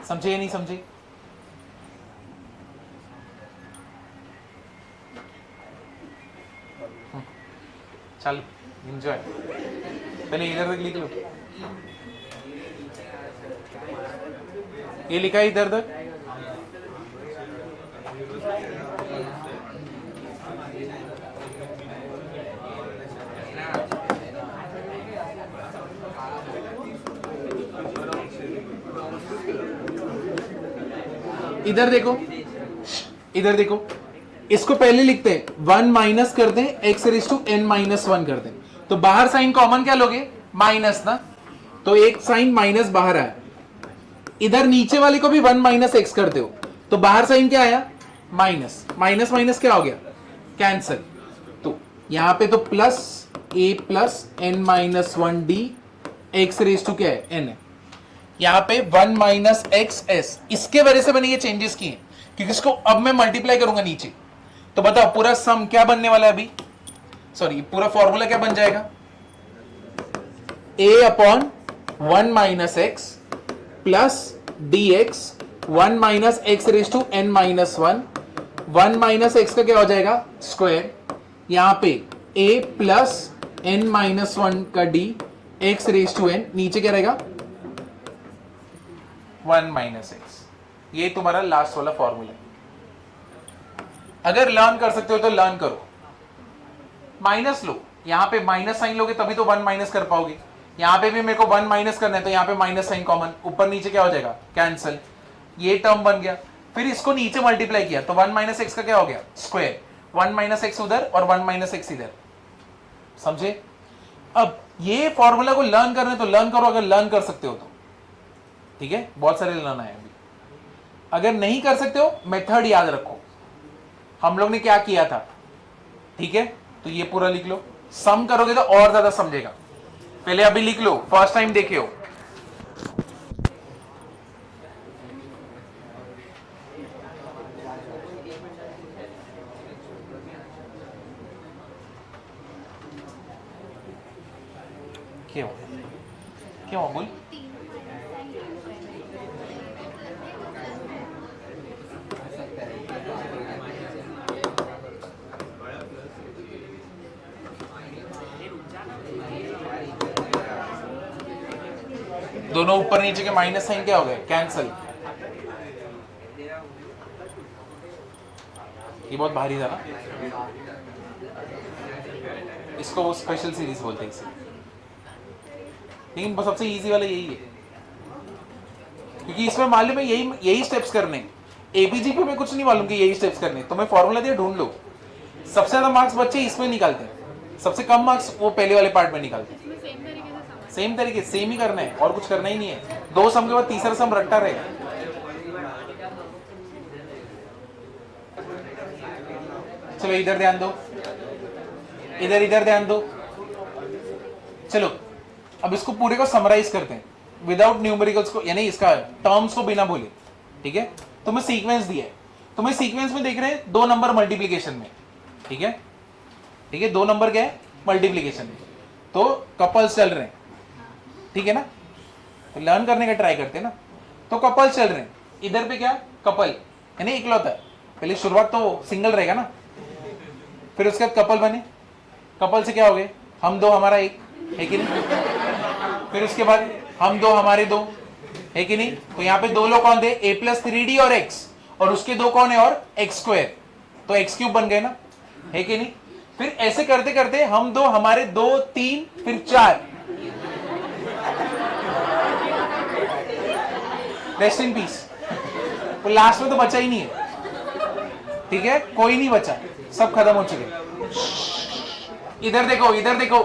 समझे या नहीं समझे। चल एंजॉय, पहले इधर तक लिख लो, ये लिखा है इधर तक। इधर देखो, इधर देखो, इसको पहले लिखते हैं, 1 माइनस कर दें, x रेस टू n-1 कर दें, तो बाहर साइन कॉमन क्या लोगे, माइनस ना, तो एक साइन माइनस बाहर आया। इधर नीचे वाले को भी 1 माइनस एक्स करते हो तो बाहर साइन क्या आया, माइनस, माइनस माइनस क्या हो गया, कैंसल। तो यहां पे तो plus a plus n-1d, x raise to क्या है, n है। यहां पे 1 माइनस एक्स एस, इसके वजह से मैंने ये चेंजेस किए, क्योंकि इसको अब मैं मल्टीप्लाई करूंगा नीचे। तो बताओ पूरा सम क्या बनने वाला है अभी, सॉरी पूरा फॉर्मूला क्या बन जाएगा, a upon 1 minus x plus d x, 1 minus x raise to n-1, 1 minus x का क्या हो जाएगा, स्क्वायर। यहां पे a प्लस n-1 का d, x raise to n, नीचे क्या रहेगा, 1 माइनस एक्स। ये तुम्हारा लास्ट वाला फॉर्मूला। अगर लर्न कर सकते हो तो लर्न करो, माइनस लो, यहां पे माइनस साइन लोगे तभी तो 1 माइनस कर पाओगे। यहां पे भी मेरे को 1 माइनस करना है तो यहां पे माइनस साइन कॉमन, ऊपर नीचे क्या हो जाएगा, कैंसल, ये टर्म बन गया। फिर इसको नीचे मल्टीप्लाई किया तो 1 माइनस एक्स का क्या हो गया, स्क्वायर, 1 माइनस एक्स उधर और 1 माइनस एक्स इधर, समझे। अब ये फॉर्मूला को लर्न करना है तो लर्न करो, अगर लर्न कर सकते हो तो, ठीक है, बहुत सारे लर्न आए अभी। अगर नहीं कर सकते हो, मेथड याद रखो, हम लोग ने क्या किया था, ठीक है। तो ये पूरा लिख लो, सम करोगे तो और ज्यादा समझेगा। पहले अभी लिख लो, फर्स्ट टाइम देखे हो, क्या क्या बोल, दोनों ऊपर नीचे के माइनस साइन क्या हो गए, कैंसल। ये बहुत भारी था ना, इसको वो स्पेशल सीरीज बोलते हैं इसे, लेकिन सबसे इजी वाला यही है। क्योंकि इसमें मालूम है यही स्टेप्स करने, एबीजीपी में कुछ नहीं मालूम कि यही स्टेप्स करने, तुम्हें फॉर्मूला दिया ढूंढ लो। सबसे ज्यादा मार्क्स बच्चे इसमें निकालते हैं, सबसे कम मार्क्स वो पहले वाले पार्ट में निकालते हैं। सेम तरीके सेम ही करना है और कुछ करना ही नहीं है। 2 सम के बाद तीसरा सम रट्टा रहेगा। चलो इधर ध्यान दो, इधर ध्यान दो। चलो अब इसको पूरे को समराइज करते हैं विदाउट न्यूमेरिकल्स को, यानी इसका टर्म्स को बिना बोले। ठीक है, तुम्हें सीक्वेंस दिया है, तुम्हें सीक्वेंस में देख रहे हैं 2 नंबर मल्टीप्लीकेशन में। ठीक है, ठीक है, 2 नंबर क्या है मल्टीप्लीकेशन में, तो कपल्स चल रहे हैं। ठीक है ना, तो लर्न करने का ट्राई करते हैं ना, तो कपल्स चल रहे हैं। इधर पे क्या कपल यानी इकलौता, पहले शुरुआत तो सिंगल रहेगा ना, फिर उसके बाद कपल बने, कपल से क्या हो गए हम 2 हमारा 1, है कि नहीं, फिर उसके बाद हम 2 हमारे 2, है कि नहीं। तो यहाँ पे 2 लोग कौन थे a+3d और x, और उसके 2 कौन है और x², तो x³ बन गए ना, है कि नहीं। फिर ऐसे करते करते हम 2 हमारे 2 3 फिर 4, रेस्ट इन पीस। तो लास्ट में तो बचा ही नहीं है। ठीक है, कोई नहीं बचा, सब खत्म हो चुके। इधर देखो, इधर देखो,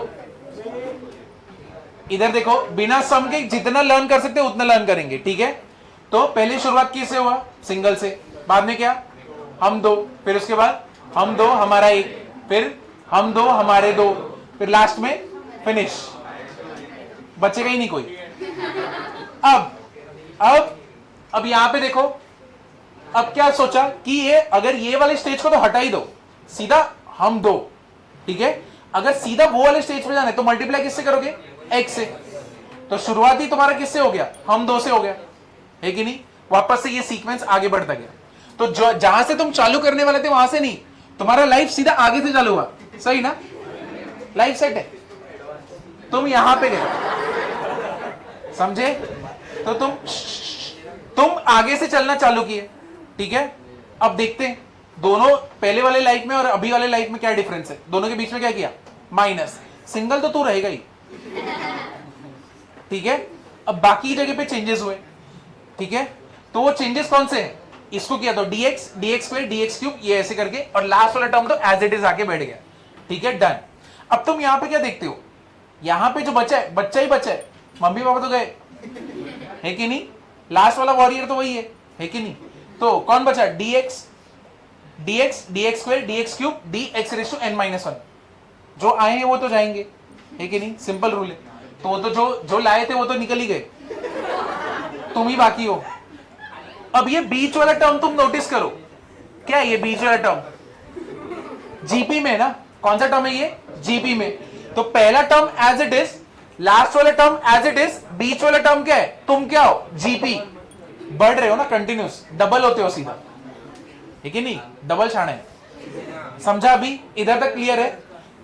इधर देखो, बिना सम के जितना लर्न कर सकते उतना लर्न करेंगे। ठीक है, तो पहले शुरुआत किससे हुआ सिंगल से, बाद में क्या हम 2, फिर उसके बाद हम 2 हमारा 1, फिर हम 2 हमारे 2, फिर लास्ट में फिनिश, बचेगा ही नहीं कोई। अब यहां पे देखो, अब क्या सोचा कि ये अगर ये वाले स्टेज को तो हटा ही दो, सीधा हम 2। ठीक है, अगर सीधा वो वाले स्टेज पे जाना है तो मल्टीप्लाई किससे करोगे x से, तो शुरुआती तुम्हारा किससे हो गया हम 2 से हो गया, है कि नहीं। वापस से ये सीक्वेंस आगे बढ़ता गया, तो जो जहां से तुम चालू करने वाले थे वहां से नहीं, तुम्हारा लाइफ सीधा आगे से चालू हुआ, सही ना, लाइफ सेट है। तुम यहां पे गए, समझे, तो तुम आगे से चलना चालू किए। ठीक है, अब देखते हैं दोनों पहले वाले लाइफ में और अभी वाले लाइफ में क्या डिफरेंस है, दोनों के बीच में क्या किया माइनस, सिंगल तो तू रहेगा ही। ठीक है, अब बाकी जगह पे चेंजेस हुए। ठीक है, तो वो चेंजेस कौन से हैं, इसको किया तो dx dx² dx³, ये ऐसे करके, और लास्ट वाला टर्म तो एज इट इज आके बैठ गया। ठीक है, डन। अब तुम यहां पे क्या देखते हो, यहां पे जो बचा है बच्चा ही बचा है, मम्मी पापा तो गए, है कि नहीं, लास्ट वाला वॉरियर तो वही है कि नहीं। तो कौन बचा dx dx² dx³ dx⁻n−1, जो आए हैं वो तो जाएंगे, है कि नहीं, सिंपल रूल है। तो वो तो जो लाए थे वो तो निकल ही गए, तुम ही बाकी हो। अब ये बीच वाला टर्म तुम नोटिस करो, क्या है ये बीच वाला टर्म जीपी में ना, कौन सा टर्म है ये जीपी में, तो पहला टर्म एज इट इज, लास्ट वाला टर्म एज इट इज, बीच वाला टर्म क्या है, तुम क्या हो जीपी, बढ़ रहे हो ना कंटिन्यूस, डबल होते हो सीधा, ठीक है नहीं, डबल छाना है। समझा अभी, इधर तक क्लियर है।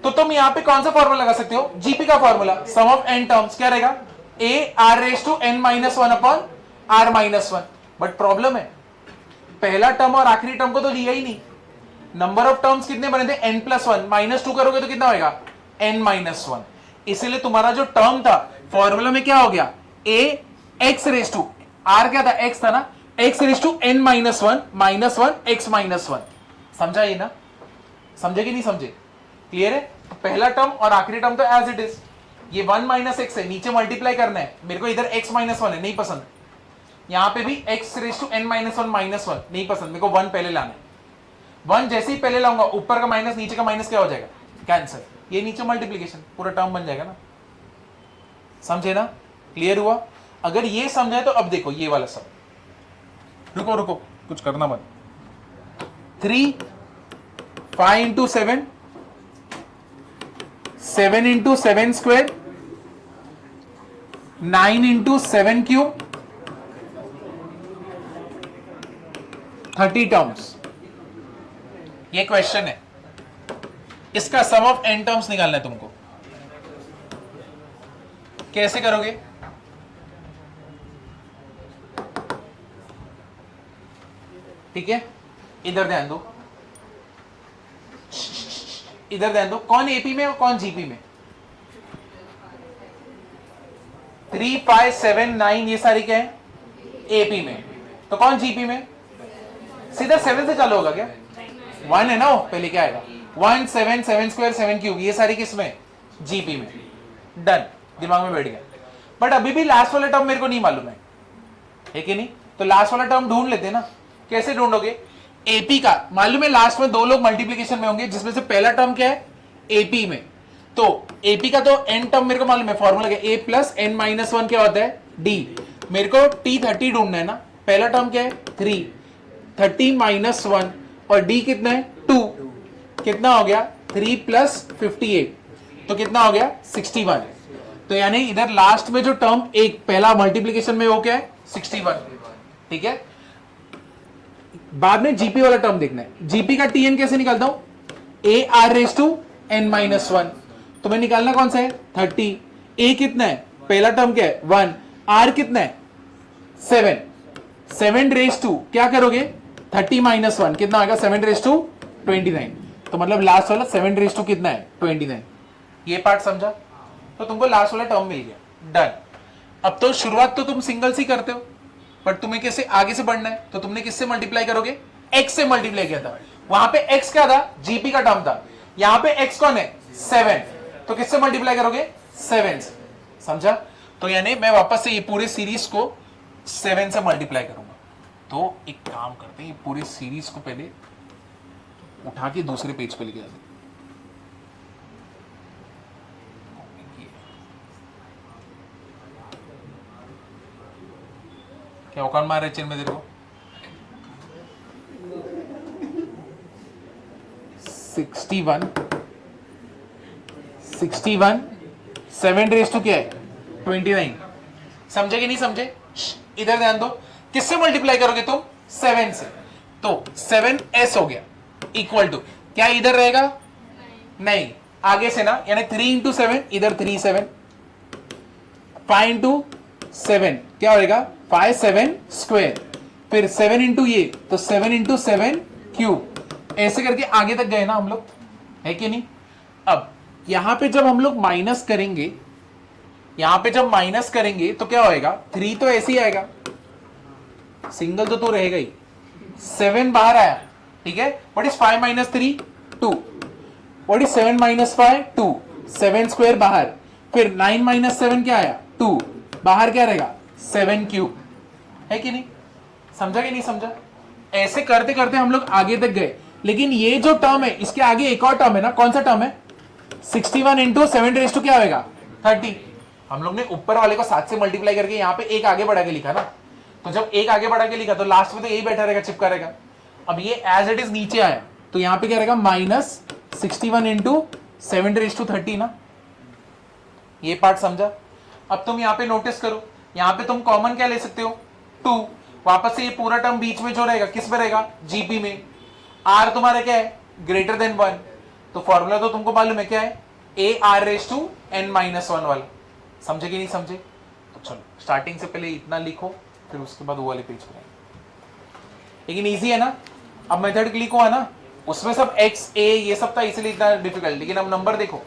तो तुम यहां पे कौन सा फॉर्मूला लगा सकते हो, जीपी का formula, sum of n terms क्या रहेगा, a r⁻n−1 upon r−1। But problem है, पहला टर्म और आखिरी टर्म को तो लिया ही नहीं, नंबर ऑफ टर्म्स कितने बने थे n+1, -2 करोगे तो कितना होगा n-1, इसीलिए तुम्हारा जो टर्म था फॉर्मूला में क्या हो गया, a x⁻, r क्या था x था ना, x⁻n−1 -1 x-1। समझा ये ना, समझे कि नहीं समझे, क्लियर है। तो पहला टर्म और आखिरी टर्म तो एज इट इज, ये 1 - x है, नीचे मल्टीप्लाई करना है, मेरे को इधर x-1 है, नहीं पसंद, यहां पे भी x⁻n−1 -1 नहीं पसंद, मेरे को 1 पहले लाना है। 1 जैसे ही पहले लाऊंगा, ऊपर का माइनस नीचे का माइनस क्या हो जाएगा, कैंसिल, ये नीचे मल्टीप्लीकेशन, पूरा टर्म बन जाएगा ना, समझे ना, क्लियर हुआ। अगर ये समझाए तो अब देखो ये वाला सब, रुको रुको कुछ करना मत, 3 5 × 7 7 × 7², 9 × 7³ 30 टर्म्स, ये क्वेश्चन है, इसका सम ऑफ n टर्म्स निकालना है तुमको। कैसे करोगे, ठीक है, इधर ध्यान दो, इधर ध्यान दो, कौन एपी में और कौन जीपी में, 3 5 7 9 ये सारी क्या है एपी में, तो कौन जीपी में? सीधा 7 से चालू होगा क्या? 1 है ना वो, पहले क्या आएगा? 1 7 7 स्क्वायर 7 क्यूब, ये सारी किस में? जीपी में। डन, दिमाग में बैठ गया। बट अभी भी लास्ट वाला टर्म मेरे को नहीं मालूम है कि नहीं? तो लास्ट वाला टर्म ढूंढ लेते हैं ना। कैसे ढूंढोगे? एपी का मालूम है, लास्ट में 2 लोग मल्टीप्लीकेशन में होंगे, जिसमें से पहला टर्म क्या है? एपी में। तो एपी का तो एन टर्म मेरे को मालूम है, फॉर्मूला क्या? ए प्लस एन माइनस 1 क्या होता है? डी। मेरे को T30 ढूंढना है ना। पहला टर्म क्या है? 3, 30 माइनस 1, और डी कितना है? 2। कितना हो गया? 3 प्लस 58, तो कितना हो गया? 61। तो यानी इधर लास्ट में जो टर्म एक पहला मल्टीप्लीकेशन में वो क्या है? 61। ठीक है, बाद में जीपी वाला टर्म देखना है। जीपी का टीएन कैसे निकालता हूं? A r raise to n minus 1, तो मैं निकालना कौन सा है? 30। ए कितना है? पहला टर्म क्या है? 1। आर कितना है? 7। 7 रेस टू क्या करोगे? 30 माइनस 1 कितना आएगा? 7 रेस टू 29। तो मतलब लास्ट वाला 7 रेस टू कितना है? 29। ये पार्ट समझा? तो तुमको लास्ट वाला टर्म मिल गया। डन। अब तो शुरुआत तो तुम सिंगल्स ही करते हो, बट तुम्हें कैसे आगे से बढ़ना है? तो तुमने किससे मल्टीप्लाई करोगे? x से मल्टीप्लाई किया था। वहां पे x क्या था? जीपी का टर्म था। यहां पे x कौन है? 7। तो किससे मल्टीप्लाई करोगे? 7 से। समझा? तो यानी मैं वापस से ये पूरे सीरीज को 7 से मल्टीप्लाई करूंगा। तो एक काम करते हैं, ये पूरी सीरीज को पहले उठा के दूसरे पेज पे लेके जाते हैं। क्या औकात मार रहे चेन में? देखो 61 7 रेस टू क्या है? 29। समझे कि नहीं समझे? इधर ध्यान दो। किससे मल्टीप्लाई करोगे तुम? 7 से। तो 7s हो गया इक्वल टू क्या इधर रहेगा? नहीं, आगे से ना, यानी 3 इंटू 7, इधर 3 7, 5 इंटू 7 क्या होगा? 5 7 स्क्वायर, फिर 7 इंटू ये, तो 7 इंटू 7 क्यूब। ऐसे करके आगे तक गए ना हम लोग, है कि नहीं? अब यहां पे जब हम लोग माइनस करेंगे, यहां पे जब माइनस करेंगे तो क्या होएगा? 3 तो ऐसे ही आएगा, सिंगल तो रहेगा ही। 7 बाहर आया, ठीक है। What is 5 minus 3? 2। What is 7 minus 5? 2। 7 square बाहर, फिर 9 माइनस 7 क्या आया? 2। बाहर क्या रहेगा? 7 क्यूब, है कि नहीं? समझा कि नहीं समझा? ऐसे करते करते हम लोग आगे तक गए, लेकिन ये जो टर्म है इसके आगे एक और टर्म है ना। कौन सा टर्म है? 61 इंटू 7 रेस टू क्या होगा? 30। हम लोग ने ऊपर वाले को 7 से मल्टीप्लाई करके यहाँ पे एक आगे बढ़ा के लिखा ना। तो जब एक आगे बढ़ा के लिखा तो लास्ट में तो यही बैठा रहेगा, चिपका रहेगा। अब ये एज इट इज नीचे आया, तो यहाँ पे क्या रहेगा? माइनस 61 इंटू 7 रेस टू 30 ना। ये पार्ट समझा? अब तुम यहाँ पे नोटिस करो, यहाँ पे तुम कॉमन क्या ले सकते हो? 2। वापस से ये पूरा टर्म बीच में जो रहेगा किस में रहेगा? जीपी में। आर तुम्हारा क्या है? Greater than 1। तो फॉर्मूला तो तुमको मालूम है क्या है? A r raise to n minus 1 वाला। समझे कि नहीं समझे? तो चलो स्टार्टिंग से पहले इतना लिखो, फिर उसके बाद वो वाले पेज पर आएंगे। लेकिन इजी है ना? अब मेथड क्लिक हुआ ना, उसमें सब एक्स ए ये सब था, इसलिए इतना डिफिकल्ट। लेकिन अब नंबर देखो,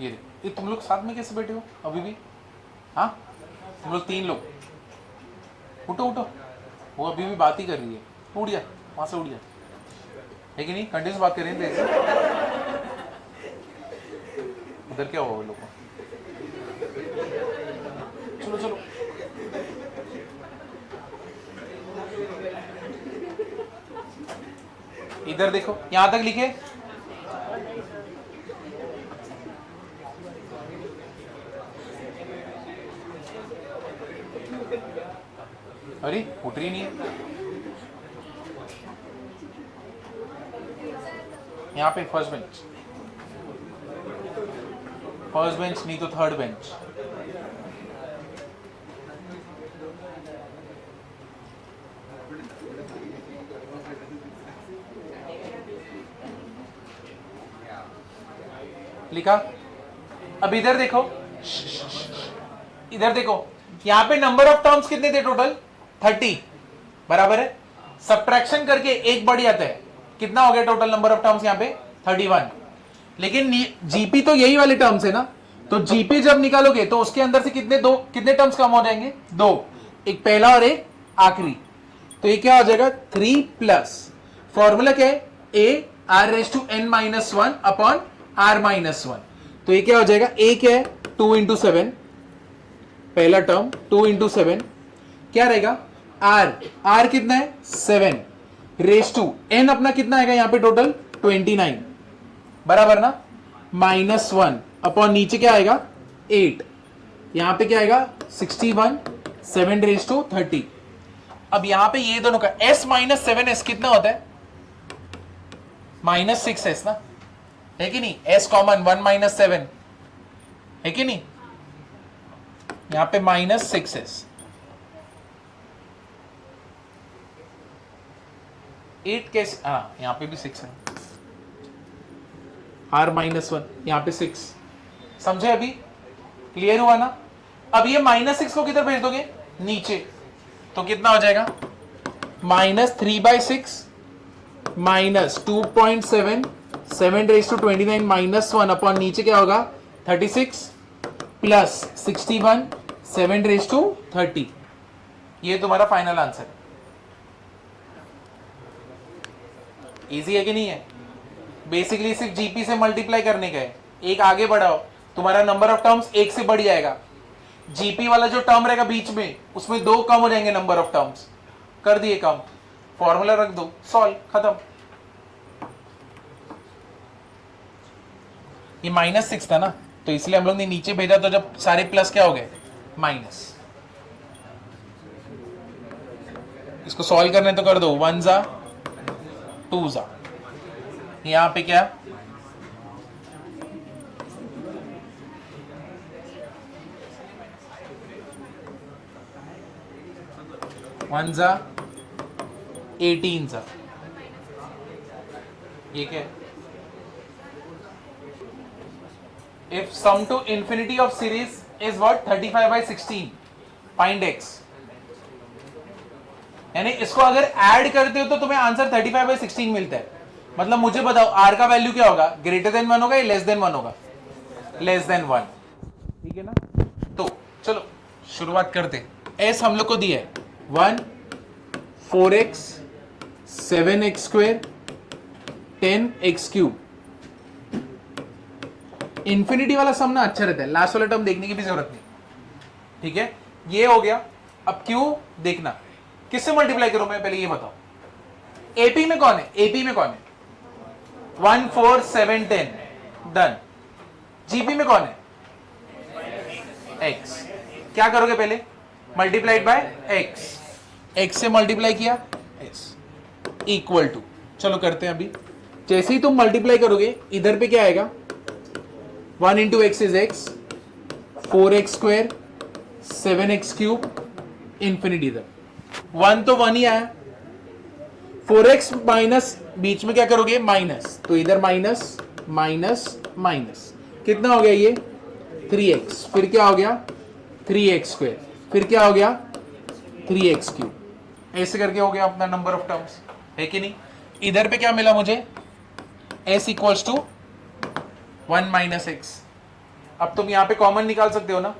ये तुम लोग साथ में कैसे बैठे हो अभी भी? हाँ, तुम लोग 3 लोग। उठो उठो, वो अभी भी बात ही कर रही है। उठ जा, वहां से उठ जा, है कि नहीं? कंटिन्यूस बात कर रहे हैं। उधर क्या हुआ वो लोग को? चलो चलो, इधर देखो, यहां तक लिखे। अरे उठ रही नहीं है। यहाँ पे फर्स्ट बेंच, फर्स्ट बेंच नहीं तो थर्ड बेंच। लिखा? अब इधर देखो, इधर देखो, यहां पे नंबर ऑफ टर्म्स कितने थे टोटल? 30, बराबर है। सब्ट्रैक्शन करके एक बढ़ जाता है, कितना हो गया टोटल नंबर ऑफ टर्म्स? यहाँ पे 31। लेकिन जीपी तो यही वाले टर्म्स है ना, तो जीपी जब निकालोगे तो उसके अंदर से कितने टर्म्स कम हो जाएंगे? 2, एक पहला और एक आखिरी। तो ये क्या हो जाएगा? 3 प्लस फॉर्मूला क्या है? A r raise to n minus 1 upon r minus 1। तो ये क्या हो जाएगा? ए क्या है? 2 इंटू 7, पहला टर्म 2 इंटू 7 क्या रहेगा? आर कितना है? 7 रेस टू एन अपना कितना आएगा यहाँ पे टोटल? 29 बराबर ना, माइनस 1 अपॉन नीचे क्या आएगा? 8, यहां पे क्या आएगा? 61, 7 रेस टू 30। अब यहां पे ये दोनों का s माइनस 7s कितना होता है? माइनस 6s ना, है कि नहीं? s कॉमन 1 माइनस 7 है कि नहीं? यहां पे माइनस 6s, 8 कैसे? हाँ यहां पे भी 6 है, r माइनस 1 यहां पे 6। समझे? अभी क्लियर हुआ ना? अब ये माइनस 6 को किधर भेज दोगे? नीचे। तो कितना हो जाएगा? Minus 3/6 minus 2.7, 7 raise to 29 minus 1 upon नीचे क्या होगा? 36 प्लस 61, 7 रेस टू 30। ये तुम्हारा फाइनल आंसर है। इजी है कि नहीं है? बेसिकली सिर्फ जीपी से मल्टीप्लाई करने का है। एक आगे बढ़ाओ, तुम्हारा नंबर ऑफ टर्म्स एक से बढ़ जाएगा। जीपी वाला जो टर्म रहेगा बीच में, उसमें 2 कम हो जाएंगे नंबर ऑफ टर्म्स। कर दिए कम, फॉर्मूला रख दो, सॉल्व, खत्म। ये माइनस 6 था ना, तो इसलिए हम लोग ने नीचे भेजा, तो जब सारे प्लस क्या हो गए? माइनस। इसको सॉल्व करने तो कर दो, 1 जा 2 जा, यहां पे क्या? 1 जा 18 जा, ये क्या है? If sum to infinity of series is what? 35/16, find x। यानी इसको अगर ऐड करते हो तो तुम्हें आंसर 35/16 मिलता है। मतलब मुझे बताओ r का वैल्यू क्या होगा? ग्रेटर देन 1 होगा या लेस देन 1 होगा? लेस देन 1, ठीक है ना? तो चलो शुरुआत करते। s हम लोग को दिया है 1, 4x, 7x², 10x³। इंफिनिटी वाला सम ना अच्छा रहता है, लास्ट वाला टर्म देखने की भी जरूरत नहीं, ठीक है? ये हो गया। अब क्यों देखना, किससे मल्टीप्लाई करूं मैं, पहले ये बताओ। एपी में कौन है? एपी में कौन है? 1, 4, 7, 10, डन। जीपी में कौन है? x। क्या करोगे पहले? मल्टीप्लाइड बाय x, x से मल्टीप्लाई किया s इक्वल टू, चलो करते हैं अभी। जैसे ही तुम मल्टीप्लाई करोगे इधर पे क्या आएगा? 1 into x is x, 4x², 7x³ infinity. इधर 1 तो 1 ही आया, 4x माइनस बीच में क्या करोगे? माइनस, तो इधर माइनस माइनस माइनस, कितना हो गया ये? 3x, फिर क्या हो गया? 3x², फिर क्या हो गया? 3x³। ऐसे करके हो गया अपना नंबर ऑफ टर्म्स, है कि नहीं? इधर पे क्या मिला मुझे? s equals to 1 minus x. अब तुम यहां पे कॉमन निकाल सकते हो ना?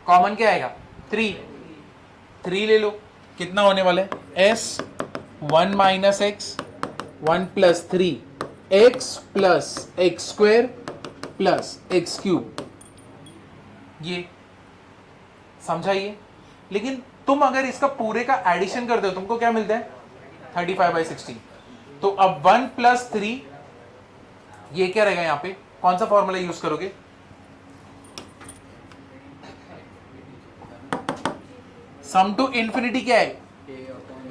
कॉमन क्या आएगा? 3 ले लो, कितना होने वाला है? s 1 minus x, 1 plus 3 x plus x² plus x³। ये समझाइए। लेकिन तुम अगर इसका पूरे का एडिशन करते हो तुमको क्या मिलता है? 35/16। तो अब 1 प्लस 3, ये क्या रहेगा? यहां पे कौन सा फॉर्मूला यूज करोगे? सम टू इंफिनिटी क्या है?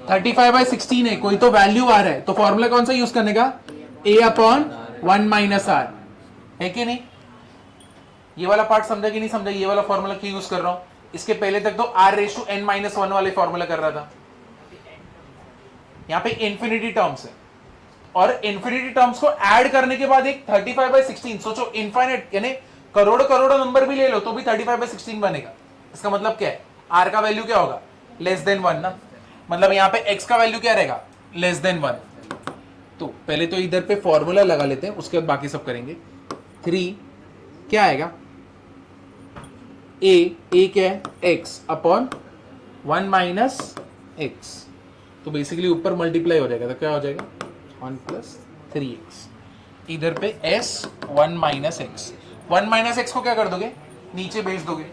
35/16 है, कोई तो वैल्यू आ रहा है, तो फॉर्मूला कौन सा यूज करने का? a अपॉन 1 माइनस आर, है कि नहीं? ये वाला पार्ट समझा कि नहीं समझा? ये वाला फॉर्मूला क्यों यूज कर रहा हूं? इसके पहले तक तो r⁻n-1 वाले फॉर्मूला कर रहा था। यहां पे इंफिनिटी टर्म्स है, और इंफिनिटी टर्म्स को ऐड करने के बाद एक 35/16, सोचो इनफाइनाइट, यानी करोड़ों करोड़ों नंबर भी ले लो तो भी 35/16 बनेगा। इसका मतलब क्या है? r का वैल्यू क्या होगा? लेस देन 1 ना, मतलब यहां पे x का वैल्यू क्या रहेगा? Less than 1। तो पहले तो इधर पे फॉर्मूला लगा लेते हैं, उसके बाद बाकी सब करेंगे। 3 क्या आएगा? ए क्या है एक्स अपॉन 1 माइनस एक्स, तो बेसिकली ऊपर मल्टीप्लाई हो जाएगा, तो क्या हो जाएगा 1 प्लस 3x, इधर पे s 1 minus x, 1 minus x को क्या कर दोगे नीचे भेज दोगे,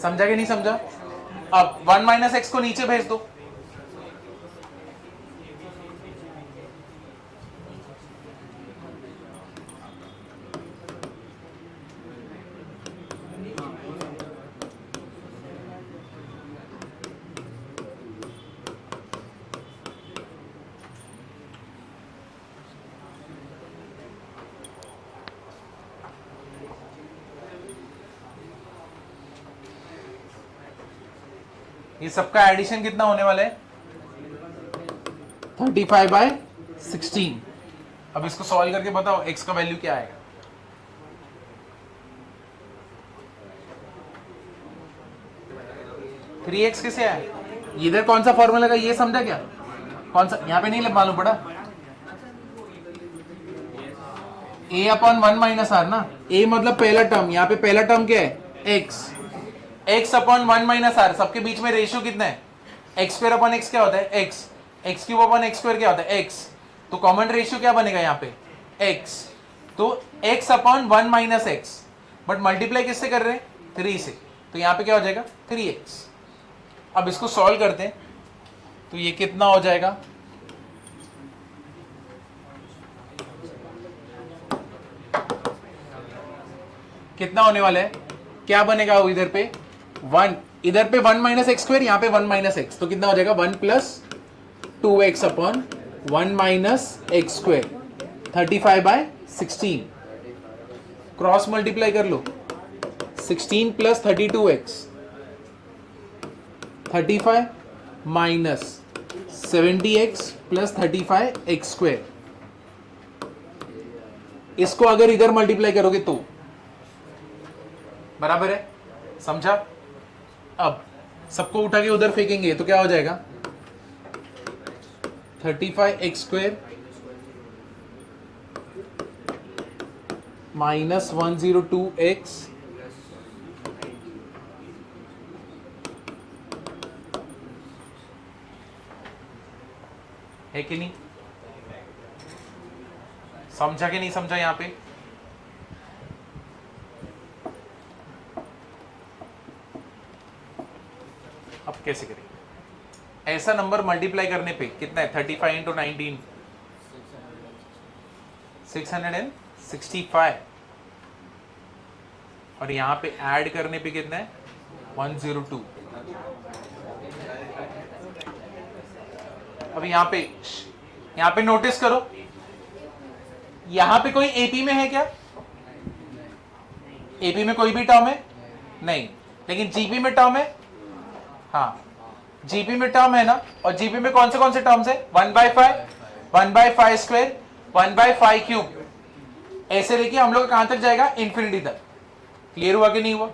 समझा कि नहीं समझा? अब 1 माइनस एक्स को नीचे भेज दो, ये सबका एडिशन कितना होने वाला है 35/16। अब इसको सॉल्व करके बताओ x का वैल्यू क्या आएगा। 3x कैसे आया, इधर कौन सा फॉर्मूला का ये समझा क्या, कौन सा यहाँ पे नहीं मालूम पड़ा, a अपॉन 1 माइनस आर ना, a मतलब पहला टर्म, यहाँ पे पहला टर्म क्या है x अपॉन 1 माइनस आर, सबके बीच में रेशियो कितना है एक्स स्क्वायर अपॉन एक्स क्या होता है x cube upon x square क्या होता है एक्स, तो कॉमन रेशियो क्या बनेगा यहाँ पे x, तो x upon 1 minus x, but multiply किससे कर रहे हैं 3 से, तो यहाँ पे क्या हो जाएगा 3x। अब इसको सॉल्व करते हैं तो ये कितना हो जाएगा, कितना होने वाला है, क्या बनेगा वो इधर पे 1, इधर पे 1 माइनस एक्स स्क्वायर, यहाँ पे 1 माइनस एक्स, तो कितना हो जाएगा 1 plus 2x upon 1 minus x square 35/16, cross multiply कर लो 16 plus 32x 35 minus 70x plus 35x square, इसको अगर इधर मल्टीप्लाई करोगे तो बराबर है, समझा? अब सबको उठा के उधर फेंकेंगे तो क्या हो जाएगा 35x स्क्वायर माइनस 102x है कि नहीं, समझा कि नहीं समझा? यहां पे अब कैसे करेंगे, ऐसा नंबर मल्टीप्लाई करने पे कितना है 35 इंटू 19 665, और यहां पे ऐड करने पे कितना है 102। अब यहां पे नोटिस करो, यहां पे कोई एपी में है क्या, एपी में कोई भी टर्म है नहीं, लेकिन जीपी में टर्म है, हाँ जीपी में टर्म है ना, और जीपी में कौन से टर्म्स है 1/5 1/5 स्क्वायर 1/5 क्यूब, ऐसे लेके हम लोग कहां तक जाएगा इंफिनिटी तक, क्लियर हुआ कि नहीं हुआ?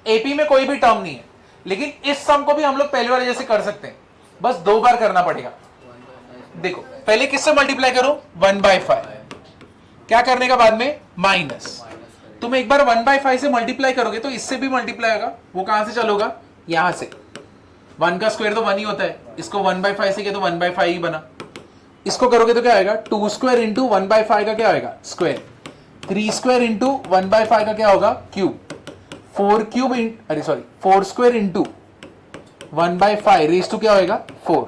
एपी में कोई भी टर्म नहीं है, लेकिन इस सम को भी हम लोग पहले वाले जैसे कर सकते हैं, बस 2 बार करना पड़ेगा। देखो पहले किससे मल्टीप्लाई करो 1/5, क्या करने का बाद में माइनस, तुम एक बार 1/5 से मल्टीप्लाई करोगे तो इससे भी मल्टीप्लाई होगा, वो कहां से चलोगा यहां से, 1 का स्क्वायर तो 1 ही होता है, इसको 1/5 से किया तो 1/5 ही बना, इसको करोगे तो क्या आएगा 2 स्क्वायर इंटू 1/5 का क्या आएगा स्क्वायर, 3 स्क्वायर इंटू 1/5 का क्या होगा cube, 4 square into 1/5 raise to क्या होएगा 4,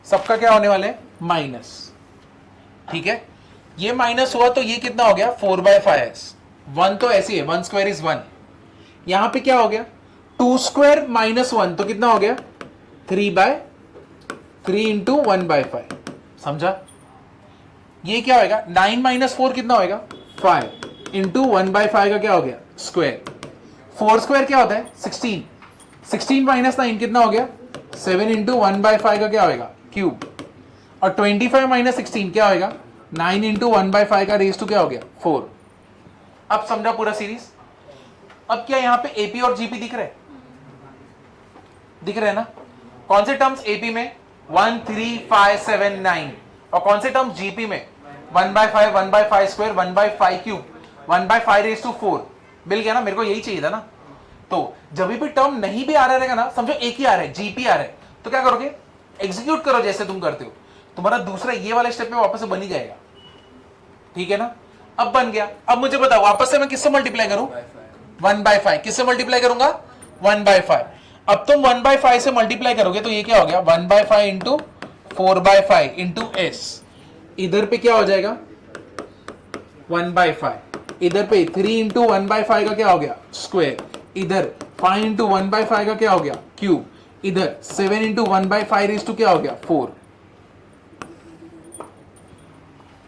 सबका क्या होने वाला है माइनस, ठीक है? ये माइनस हुआ तो ये कितना हो गया 4/5, 1 तो ऐसे है 1 स्क्वायर इज 1, यहां पे क्या हो गया 2 स्क्वायर माइनस 1 तो कितना हो गया 3/3 इंटू 1/5, समझा? ये क्या होगा 9 माइनस 4 कितना होगा 5 इंटू 1/5 का क्या हो गया स्क्वायर, 4 स्क्वायर क्या होता है 16 माइनस 9 कितना हो गया 7 इंटू 1/5 का क्या होगा क्यूब, और 25 माइनस 16 क्या होगा 9 इंटू 1/5 का रेज टू क्या हो गया 4। अब समझा पूरा सीरीज? अब क्या यहाँ पे एपी और जीपी दिख रहे हैं ना? कौन से टर्म्स एपी में 1 3 5 7 9, और कौन से टर्म्स जीपी में 1/5 1/5 स्क्वायर 1/5 क्यूब 1/5⁴ मिल गया ना, मेरे को यही चाहिए था ना। तो जब भी टर्म नहीं भी आ रहा रहेगा ना, समझो एक ही आ रहा है, जीपी आ रहा है, तो क्या करोगे, एग्जीक्यूट करो जैसे तुम करते हो, तुम्हारा दूसरा ये वाले स्टेप में वापस से बन ही जाएगा, ठीक है ना। अब बन गया, अब मुझे बताओ वापस से मैं किससे मल्टीप्लाई करूं, 1/5 किससे मल्टीप्लाई करूंगा, 1/5। अब तुम 1/5 से मल्टीप्लाई करोगे तो ये क्या हो गया, 1/5 इंटू 4/5 इंटू एस, इधर पे क्या हो जाएगा 1/5, इधर पे 3 इंटू 1/5 का क्या हो गया स्क्वायर, इधर 5 इंटू 1/5 का क्या हो गया क्यूब, इधर 7 इंटू 1/5 रेज़ टू क्या हो गया 4।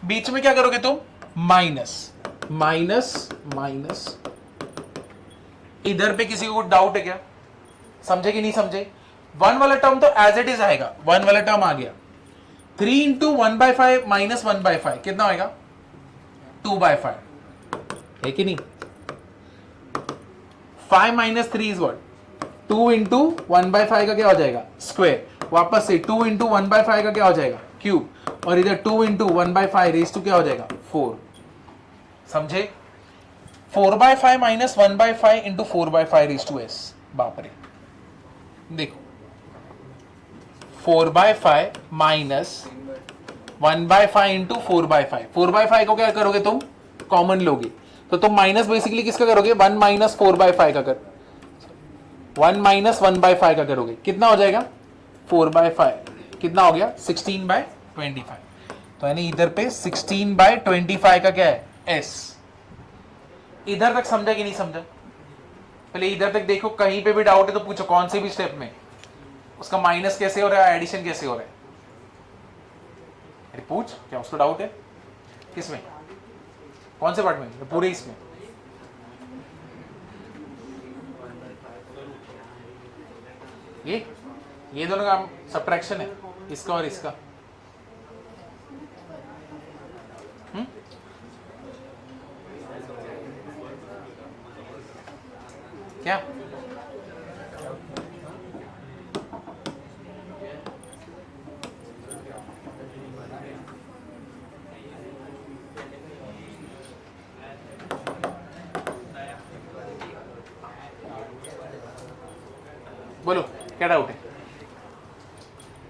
बीच में क्या करोगे तुम, माइनस माइनस माइनस, इधर पे किसी को कुछ डाउट है क्या, समझे कि नहीं समझे। 1 वाला टर्म तो एज इट इज आएगा, 1 वाला टर्म आ गया, 3 इंटू 1/5 माइनस 1/5 कितना होगा 2/5, है कि नहीं। 5 माइनस 3 इज व्हाट, 2 इंटू 1/5 का क्या हो जाएगा स्क्वायर, वापस से 2 इंटू 1/5 का क्या हो जाएगा क्यूब, और इधर 2 इंटू 1/5 रेज़ टू क्या हो जाएगा 4, समझे। 4/5 minus 1/5 into 4/5 raise to s, बाप रे, देखो 4/5 माइनस 1/5 इंटू 4/5, 4/5 को क्या करोगे तुम कॉमन लोगे, तो तुम माइनस बेसिकली किसका करोगे, 1 माइनस 4/5 का कर, 1 माइनस 1/5 का करोगे, कितना हो जाएगा 4/5, कितना हो गया 16/25, तो यानी इधर पे 16/25 का क्या है एस। इधर तक समझा कि नहीं समझा, पहले इधर तक देखो, कहीं पे भी डाउट है तो पूछो, कौन से भी स्टेप में उसका माइनस कैसे हो रहा है, एडिशन कैसे हो रहा है, अरे पूछ, क्या उसको डाउट है, किसमें, कौन से पार्ट में, पूरे इसमें, ये दोनों का सब्ट्रैक्शन है, इसका और इसका, क्या बोलो, क्या डाउट है।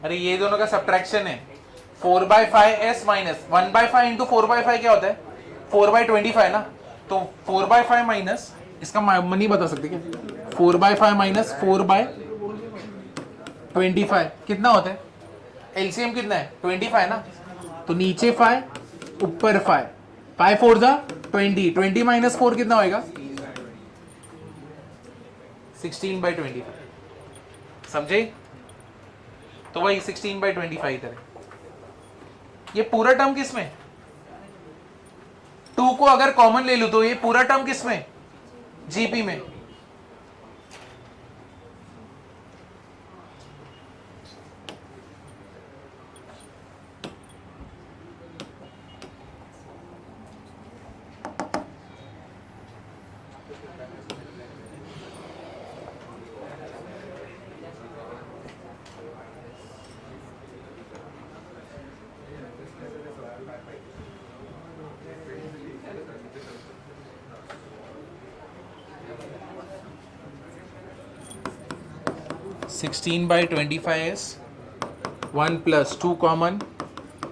अरे ये दोनों का सब्ट्रैक्शन है, 4/5 एस माइनस 1/5 इंटू 4/5 क्या होता है 4/25 ना, तो 4/5 माइनस इसका नहीं बता सकते क्या, 4/5 माइनस 4/25 कितना होता है, एलसीएम कितना है 25 ना, तो नीचे 5 ऊपर 5, 5 4 जा 20, 20 माइनस 4 कितना होएगा 16/25, समझे। तो वही 16/25 इधर है। ये पूरा टर्म किसमें, 2 को अगर कॉमन ले लूं तो ये पूरा टर्म किसमें, जीपी में, sixteen by 25 1 plus 2 common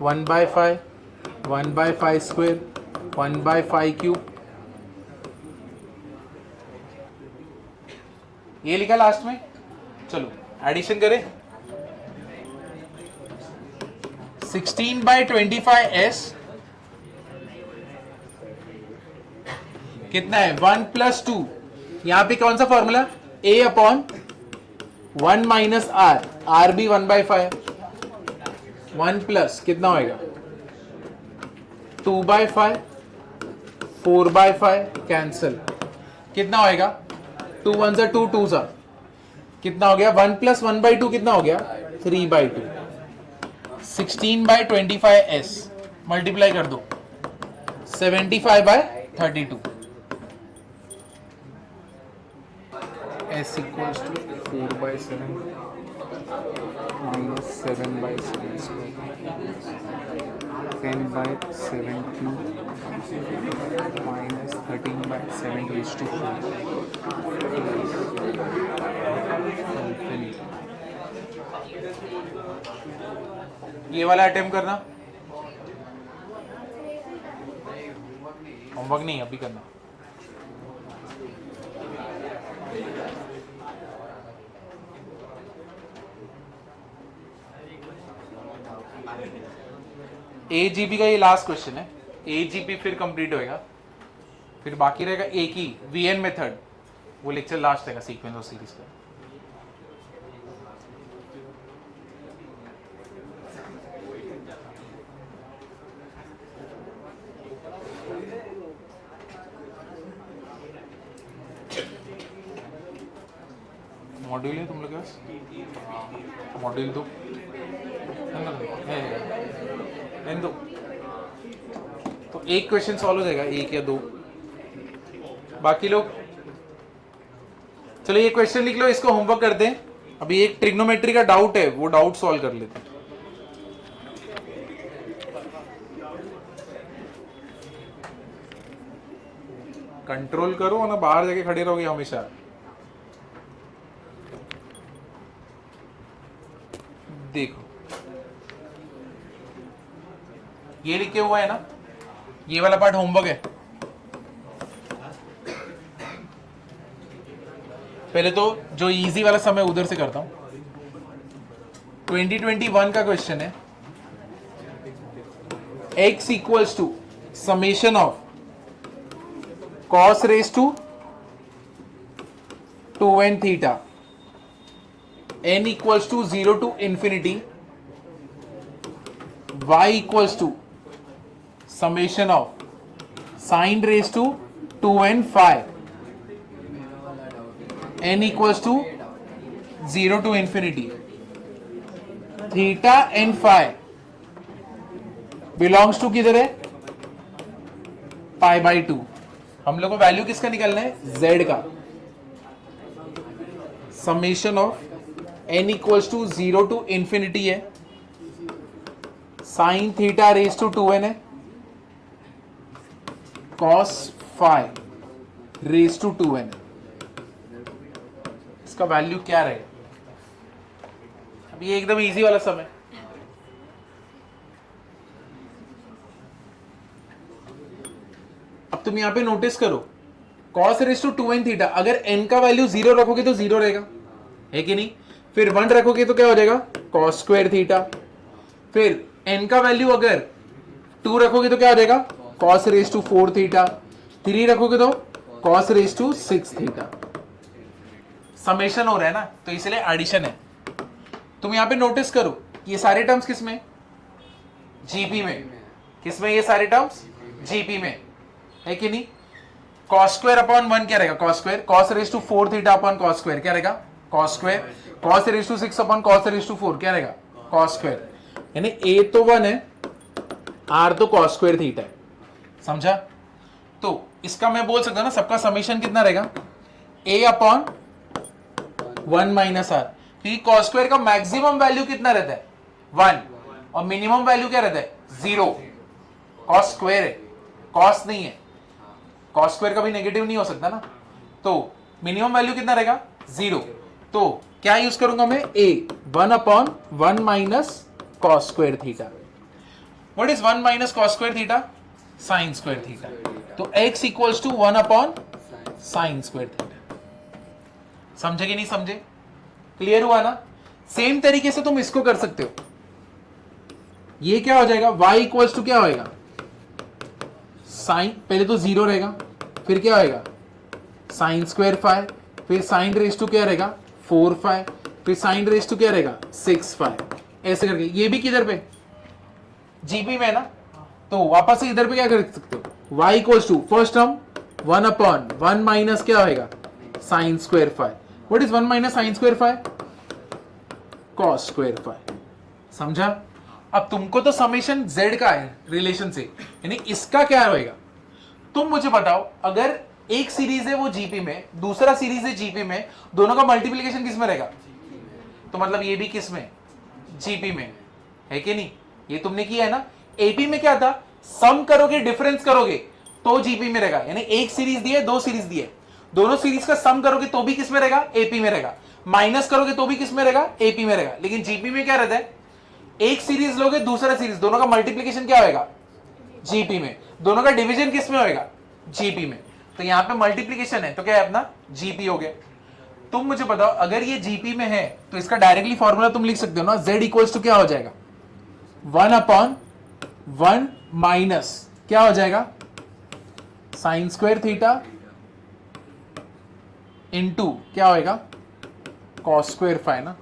1/5 1/5 square 1/5 cube, ये लिखा लास्ट में। चलो एडिशन करें, 16/25s कितना है 1 प्लस 2, यहां पे कौन सा formula, a upon 1 minus r, r भी 1/5, 1 प्लस कितना होएगा 2/5 4/5 कैंसल, कितना होएगा 2 1 सा 2 2 सा कितना हो गया 1 प्लस 1/2 कितना हो गया 3/2, 16/25s मल्टीप्लाई कर दो 75/32, s equals to 4/7 minus 7 by 7 square, 10 by 7 cube minus 13 by 7 raised to 4. ये वाला अटेम्प्ट करना, होमवर्क नहीं अभी करना। AGP का ये लास्ट क्वेश्चन है। AGP फिर कंप्लीट होएगा, फिर बाकी रहेगा एक ही VN मेथड, वो लेक्चर लास्ट रहेगा सीक्वेंस और सीरीज का। मॉड्यूल है तुम लोग के पास? मॉड्यूल दो दो, तो एक क्वेश्चन सॉल्व हो जाएगा, एक या दो। बाकी लोग चलो ये क्वेश्चन लिख लो, इसको होमवर्क कर दें। अभी एक ट्रिग्नोमेट्री का डाउट है, वो डाउट सॉल्व कर लेते हैं। कंट्रोल करो ना, बाहर जाके खड़े रहोगे हमेशा। देखो ये लिखे हुआ है ना, ये वाला पार्ट होमवर्क है। पहले तो जो इजी वाला समय उधर से करता हूं। 2021 का क्वेश्चन है, x equals to summation of cos raise to 2n theta n equals to 0 to infinity, y equals to summation of sin raised to 2n phi, n equals to 0 to infinity, theta n phi belongs to किधर है? Pi by 2। हम लोग को value किसका निकालना है? z का। Summation of n equals to 0 to infinity है, sine theta raise to 2n है, cos phi raise to 2n। इसका वैल्यू क्या रहेगा? अभी एकदम इजी वाला समय। अब तुम यहां पे नोटिस करो, cos raise to 2n theta, अगर n का वैल्यू 0 रखोगे तो 0 रहेगा, है कि नहीं? फिर 1 रखोगे तो क्या हो जाएगा? Cos square theta. फिर n का वैल्यू अगर 2 रखोगे तो क्या हो जाएगा? Cos raise to 4 theta. 3 रखोगे तो cos raise to 6 theta. Summation हो रहा है ना, तो इसलिए एडिशन है। तुम यहां पे नोटिस करो, ये सारे टर्म्स किस में? जीपी में। किस में ये सारे टर्म्स? जीपी में, है कि नहीं? कॉस स्क्वायर अपॉन 1 क्या रहेगा? Cos square. Cos raise to 4 theta upon cos square क्या रहेगा? Cos square. Cos raise to 6 upon cos raise to 4 क्या रहेगा? Cos square. यानी ए तो 1 है, आर तो कॉस स्क्वायर थीटा है। समझा? तो इसका मैं बोल सकता हूं ना, सबका समेशन कितना रहेगा? ए अपॉन 1 माइनस आर। क्योंकि कॉस स्क्वायर का मैक्सिमम वैल्यू कितना रहता है? 1, और मिनिमम वैल्यू क्या रहता है? 0। कॉस स्क्वायर है, कॉस नहीं है। कॉस स्क्वायर कभी नेगेटिव नहीं हो सकता ना, तो मिनिमम वैल्यू कितना रहेगा? 0। तो क्या यूज करूंगा मैं? A 1 upon 1 minus cos square theta. What is 1 minus cos square theta? Sine square theta. तो x equals to 1 upon sine square theta. समझे कि नहीं समझे? क्लियर हुआ ना? सेम तरीके से तुम इसको कर सकते हो। ये क्या हो जाएगा? y इक्वल्स टू क्या होएगा? साइन, पहले तो 0 रहेगा, फिर क्या होएगा? साइन स्क्वायर फाई, फिर साइन रेज टू क्या रहेगा? 4 फाई, फिर साइन रेज टू क्या रहेगा? 6 फाई। ऐसे करके ये भी किधर पे? जीपी में ना, तो वापस से इधर पे क्या कर सकते हो? y equals to first term 1 upon 1 minus क्या होएगा? Sine square phi. What is 1 minus sine square phi? Cos square phi. समझा? अब तुमको तो समेशन z का है रिलेशन से, यानी इसका क्या होएगा? तुम मुझे बताओ, अगर एक सीरीज है वो जीपी में, दूसरा सीरीज है जीपी में, दोनों का मल्टीप्लिकेशन किस में रहेगा? तो मतलब ये भी किस में? जीपी में, है कि नहीं? ये तुमने किया है ना। एपी में क्या था, सम करोगे डिफरेंस करोगे तो जीपी में रहेगा, यानी एक सीरीज दी है, दो सीरीज दी है, दोनों सीरीज का सम करोगे तो भी किस में रहेगा, एपी में रहेगा, माइनस करोगे तो भी किस में रहेगा, एपी में रहेगा। लेकिन जीपी में क्या रहता है, एक सीरीज लोगे दूसरा सीरीज, दोनों का मल्टीप्लीकेशन क्या होगा, जीपी में, दोनों का डिवीजन किस में होगा, जीपी में। तो यहां पे मल्टीप्लीकेशन है तो क्या है अपना, जीपी हो गया। तुम मुझे बताओ अगर ये जीपी में है तो इसका डायरेक्टली फॉर्मूला तुम लिख सकते हो ना, z इक्वल्स टू क्या हो जाएगा, 1/1 माइनस क्या हो जाएगा, साइन स्क्वायर थीटा इनटू क्या होएगा, कॉस स्क्वायर फाइ ना।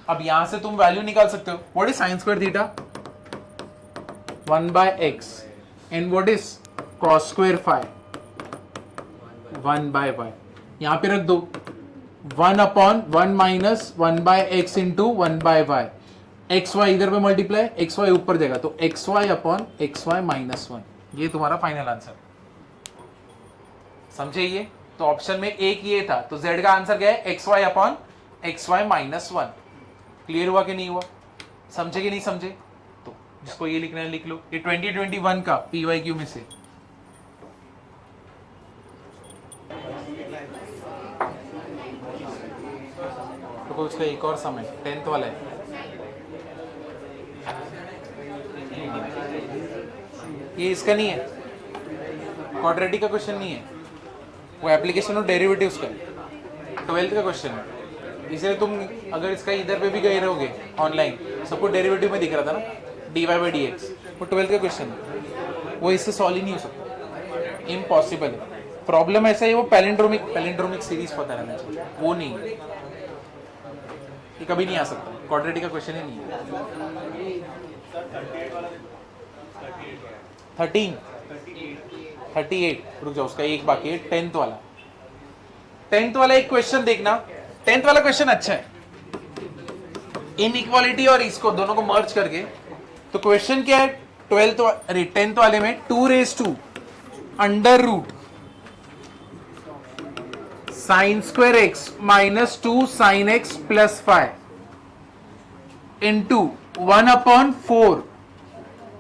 अब यहां से तुम वैल्यू निकाल सकते हो, what is sine square theta, 1/x and what is cos square phi, 1/y। यहां पे रख दो 1/1 minus 1/x into 1/y, x Y इधर पे मल्टीप्लाई, एक्स वाई ऊपर जाएगा तो x y upon x y minus 1, ये तुम्हारा फाइनल आंसर। समझे ये? तो ऑप्शन में एक ये था, तो z का आंसर क्या है, x y upon x y minus 1। Clear हुआ कि नहीं हुआ, समझे कि नहीं समझे? तो जिसको ये लिखना है लिख लो, ये 2021 का PYQ में से। तो उसका एक और सम है, 10th वाला है। ये इसका नहीं है, क्वाड्रेटिक का क्वेश्चन नहीं है, वो एप्लीकेशन और डेरिवेटिव्स का 12th का क्वेश्चन है। इसलिए तुम अगर इसका इधर पे भी गए रहोगे ऑनलाइन, सबको डेरिवेटिव में दिख रहा था ना, dy/dx, वो 12th का क्वेश्चन है, वो इससे सॉल्व ही नहीं हो सकता, इम्पॉसिबल है। प्रॉब्लम ऐसा है, वो पैलिंड्रोमिक सीरीज पता रहना चाहिए, वो नहीं है, ये कभी नहीं आ सकता, क्वाड्रेटिक का क्वेश्चन ही नहीं है। 38 रुक जाओ, उसका एक बाकी है, 10th वाला। 10th वाला एक क्वेश्चन देखना, 10th वाला क्वेश्चन अच्छा है, इनइक्वालिटी और इसको दोनों को मर्ज करके। तो क्वेश्चन क्या है 10th वाले में, 2 under root sine square x minus 2 sine x plus 5 into 1/4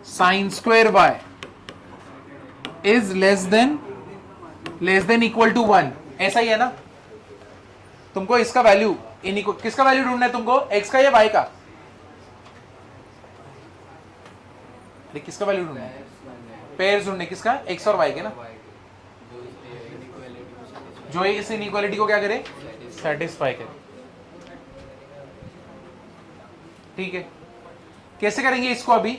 sine square y is less than equal to 1। ऐसा ही है ना, तुमको इसका वैल्यू किसका वैल्यू ढूंढना है तुमको, x का या y का, किसका वैल्यू ढूंढना है, पेयर्स ढूंढने, किसका, x और y के ना, जो इस इनइक्वालिटी को क्या करे, सेटिस्फाई करे। ठीक है, कैसे करेंगे इसको, अभी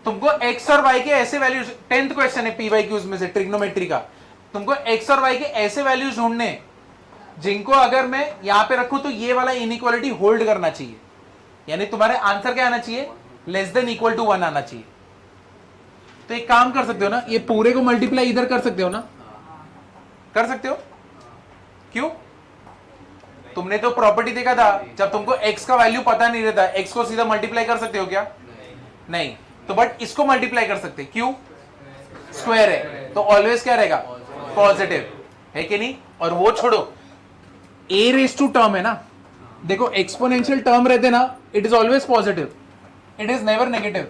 तुमको x और y के ऐसे वैल्यूज, 10th क्वेश्चन है PYQs में से ट्रिग्नोमेट्री का, तुमको x और y के ऐसे वैल्यूज ढूंढने जिनको अगर मैं यहां पे रखूं तो ये वाला इनइक्वालिटी होल्ड करना चाहिए, यानी तुम्हारे आंसर क्या आना चाहिए, लेस देन इक्वल टू 1 आना चाहिए। तो एक काम कर सकते हो ना, ये पूरे को मल्टीप्लाई इधर कर सकते हो ना, कर सकते हो, क्यों, तुमने तो प्रॉपर्टी देखा था, जब तुमको x का वैल्यू पता नहीं रहता, x को सीधा मल्टीप्लाई कर सकते हो क्या, नहीं, तो बट इसको मल्टीप्लाई कर सकते, क्यों, स्क्वायर है तो ऑलवेज क्या रहेगा, पॉजिटिव, है कि नहीं। और वो छोड़ो, a रेज टू टर्म है ना, देखो एक्सपोनेंशियल टर्म रहते ना, it is always positive, it is never negative.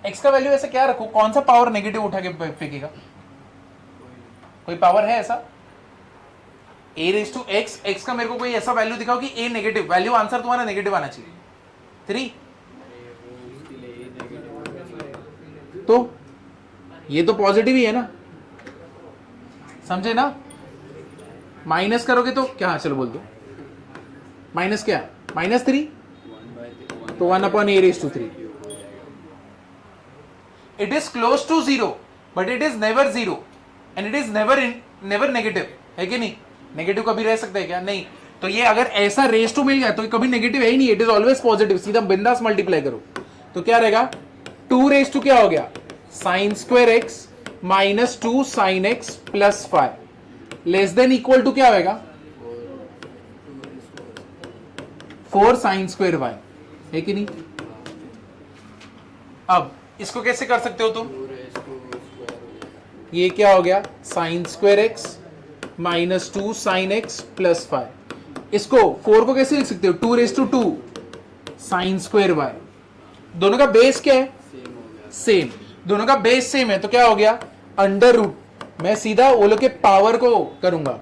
x का वैल्यू ऐसा क्या रखो, कौन सा पावर नेगेटिव उठा के फेंकेगा, कोई पावर है ऐसा, a रेज टू x का मेरे को कोई ऐसा वैल्यू दिखाओ कि a नेगेटिव, वैल्यू आंसर तुम्हारा नेगेटिव आना चाहिए, 3। तो ये तो पॉजिटिव ही है ना, समझे ना, माइनस करोगे तो क्या, चलो बोल दो, माइनस क्या, -3, तो 1/a�3। It is close to 0 but it is never 0 and it is never negative, है कि नहीं, नेगेटिव कभी रह सकता है क्या, नहीं। तो ये अगर ऐसा रेस टू मिल गया तो कभी नेगेटिव है ही नहीं, इट इज ऑलवेज पॉजिटिव, सीधा बिंदास मल्टीप्लाई करो तो क्या रहेगा, 2 क्या हो गया, sine square x minus 2 sine x plus 5 less than equal to क्या होगा, 4 साइन स्क्वायर वाई, है कि नहीं। अब इसको कैसे कर सकते हो तुम, ये क्या हो गया, sine square x minus 2 sine x plus 5 इसको 4 को कैसे लिख सकते हो 2 raise to 2 sine square y. दोनों का बेस क्या है सेम, दोनों का बेस सेम है तो क्या हो गया अंडर रूट। मैं सीधा वो लोग के पावर को करूंगा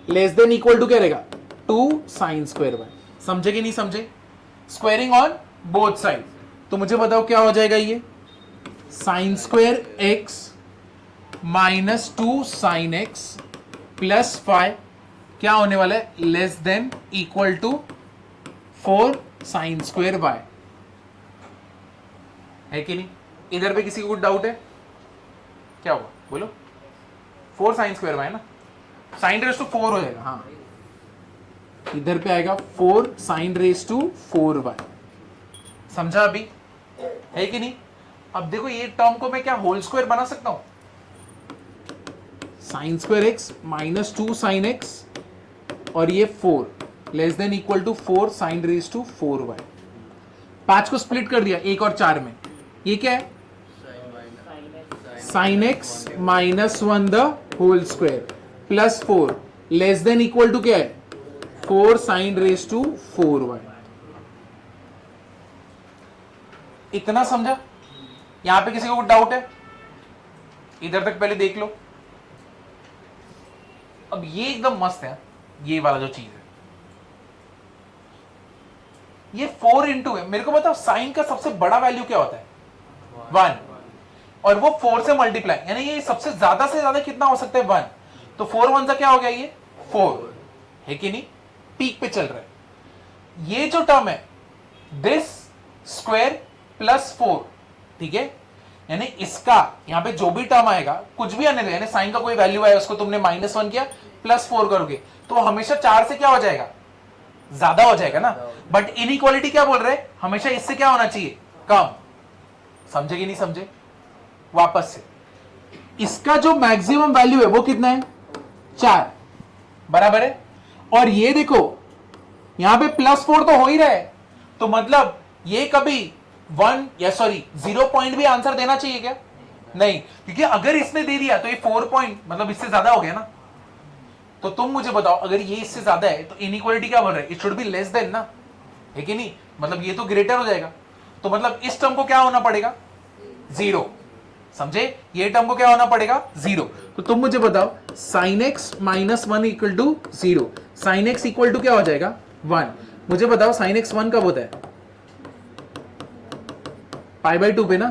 लेस देन इक्वल टू क्या रहेगा 2 साइन स्क्वायर वाई। समझे कि नहीं समझे? Squaring on both side. तो मुझे बताओ क्या हो जाएगा ये sine square x minus 2 sine x plus 5 क्या होने वाला है less than equal to 4 sine square y. है कि नहीं? इधर पे किसी को कुछ डाउट है? क्या हुआ बोलो? 4 साइन स्क्वायर वाई ना, साइन रेस टू 4 हो जाएगा। हाँ इधर पे आएगा 4 साइन रेस टू 4 वाई। समझा अभी? है कि नहीं? अब देखो ये टर्म को मैं क्या होल स्क्वायर बना सकता हूं sine square x minus 2 sine x और ये 4 less than equal to 4 sine raise to 4 y. 5 को स्प्लिट कर दिया 1 और 4 में, ये क्या है sine x minus 1 the whole square plus 4 less than equal to क्या है 4 साइन रेस टू 4 वाई। इतना समझा? यहां पे किसी को कुछ डाउट है? इधर तक पहले देख लो। अब ये एकदम मस्त है, ये वाला जो चीज है ये 4 इंटू है। मेरे को बताओ साइन का सबसे बड़ा वैल्यू क्या होता है 1 और वो 4 से मल्टीप्लाई, यानी ये सबसे ज्यादा कितना हो सकता है 1। तो 4 1 सा क्या हो गया ये 4, है कि नहीं? पीक पे चल रहा है। ये जो टर्म है दिस स्क्वायर प्लस 4, ठीक है, यानी इसका यहां पे जो भी टर्म आएगा कुछ भी आने दे, यानी साइन का कोई वैल्यू आया उसको तुमने -1 किया प्लस 4 करोगे तो हमेशा 4 से क्या हो जाएगा ज्यादा हो जाएगा ना। बट इनइक्वालिटी क्या बोल रहे हैं हमेशा इससे क्या होना चाहिए कम। समझे कि नहीं समझे? वापस से इसका जो मैक्सिमम वैल्यू है वो कितना है 4 बराबर है। और ये देखो यहां पे +4 तो हो ही रहा है, तो मतलब ये कभी 1 या सॉरी 0 पॉइंट भी आंसर देना चाहिए क्या? नहीं, क्योंकि अगर इसने दे दिया तो ये 4 पॉइंट मतलब इससे ज्यादा हो गया ना। तो तुम मुझे बताओ अगर ये इससे ज्यादा है तो इनइक्वालिटी क्या बोल रहा है it should be less than ना, है कि नहीं? मतलब ये तो ग्रेटर हो जाएगा, तो मतलब इस टर्म को क्या होना पड़ेगा 0। समझे? ये टर्म को क्या होना पड़ेगा 0। तो तुम मुझे बताओ sine x minus 1 equal to 0, sine x equal to क्या हो जाएगा 1। मुझे बताओ साइन एक्स 1 कब होता है π/2 पे ना।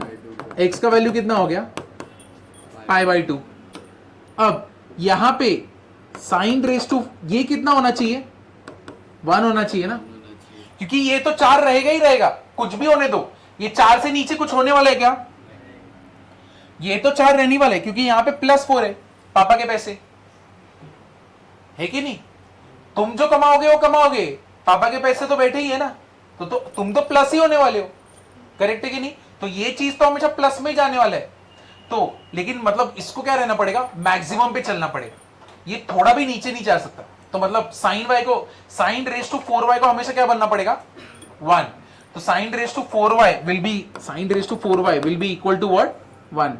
x का वैल्यू कितना हो गया π/2। अब यहां पे साइन रेस टू ये कितना होना चाहिए 1 होना चाहिए ना, क्योंकि ये तो 4 रहेगा ही रहेगा, कुछ भी होने दो। ये 4 से नीचे कुछ होने वाला है क्या? ये तो 4 रहने वाला है क्योंकि यहां पे +4 है पापा के पैसे, है कि नहीं? तुम जो कमाओगे वो कमाओगे, पापा के पैसे तो बैठे ही है ना, तो तुम तो प्लस ही होने वाले हो, करेक्ट है कि नहीं? तो ये चीज तो हमेशा प्लस में ही जाने वाला है। तो लेकिन मतलब इसको क्या रहना पड़ेगा मैक्सिमम पे चलना पड़ेगा, ये थोड़ा भी नीचे नहीं जा सकता। तो मतलब साइन वाई को साइन रेस टू 4y को हमेशा क्या बनना पड़ेगा 1। तो sine raise to 4y will be equal to what 1।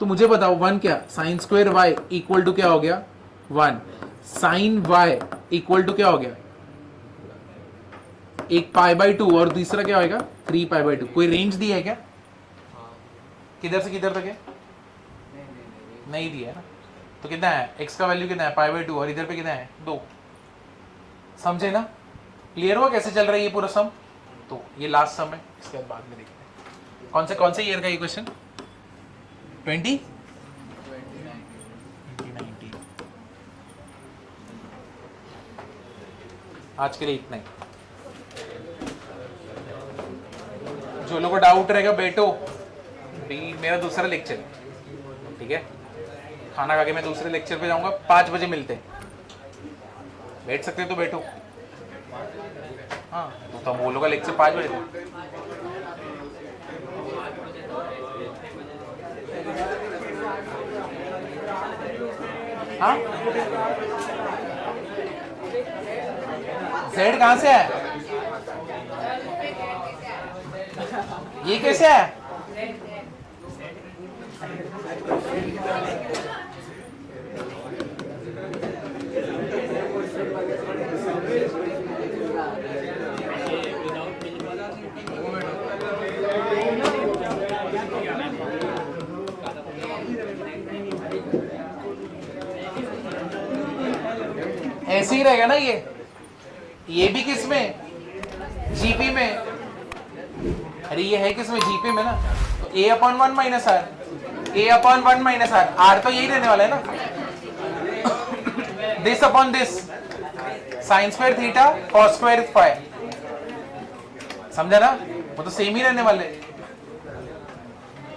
तो मुझे बताओ 1 क्या sine square y equal to क्या हो गया 1, साइन y इक्वल टू क्या हो गया एक π/2 और दूसरा क्या होगा 3π/2। कोई रेंज दिया है क्या? किधर से किधर तक है? नहीं दिया है ना। तो कितना है x का वैल्यू कितना है π/2 और इधर पे कितना है 2। समझे ना? क्लियर हुआ कैसे चल रहा है ये पूरा सम? तो ये लास्ट सम है, इसके बाद में देखते हैं कौन से ईयर का ये क्वेश्चन 2019। आज के लिए इतना ही। जो लोगों को डाउट रहेगा बैठो, मेरा दूसरा लेक्चर, ठीक है? खाना खा के मैं दूसरे लेक्चर पे जाऊंगा, 5 बजे मिलते हैं। बैठ सकते हैं तो बैठो। हाँ तो हम बोलोगा लेक्चर 5 बजे था। हाँ Z कहाँ से है? ये कैसे है? ऐसे ही रहेगा ना ये भी किस में, जीपी में। अरे ये है किस में, जीपी में ना। तो a upon 1 minus r, a upon 1 minus r, r तो यही रहने वाला है ना। This upon this, sine square theta cos square phi, समझा ना, वो तो सेम ही रहने वाले।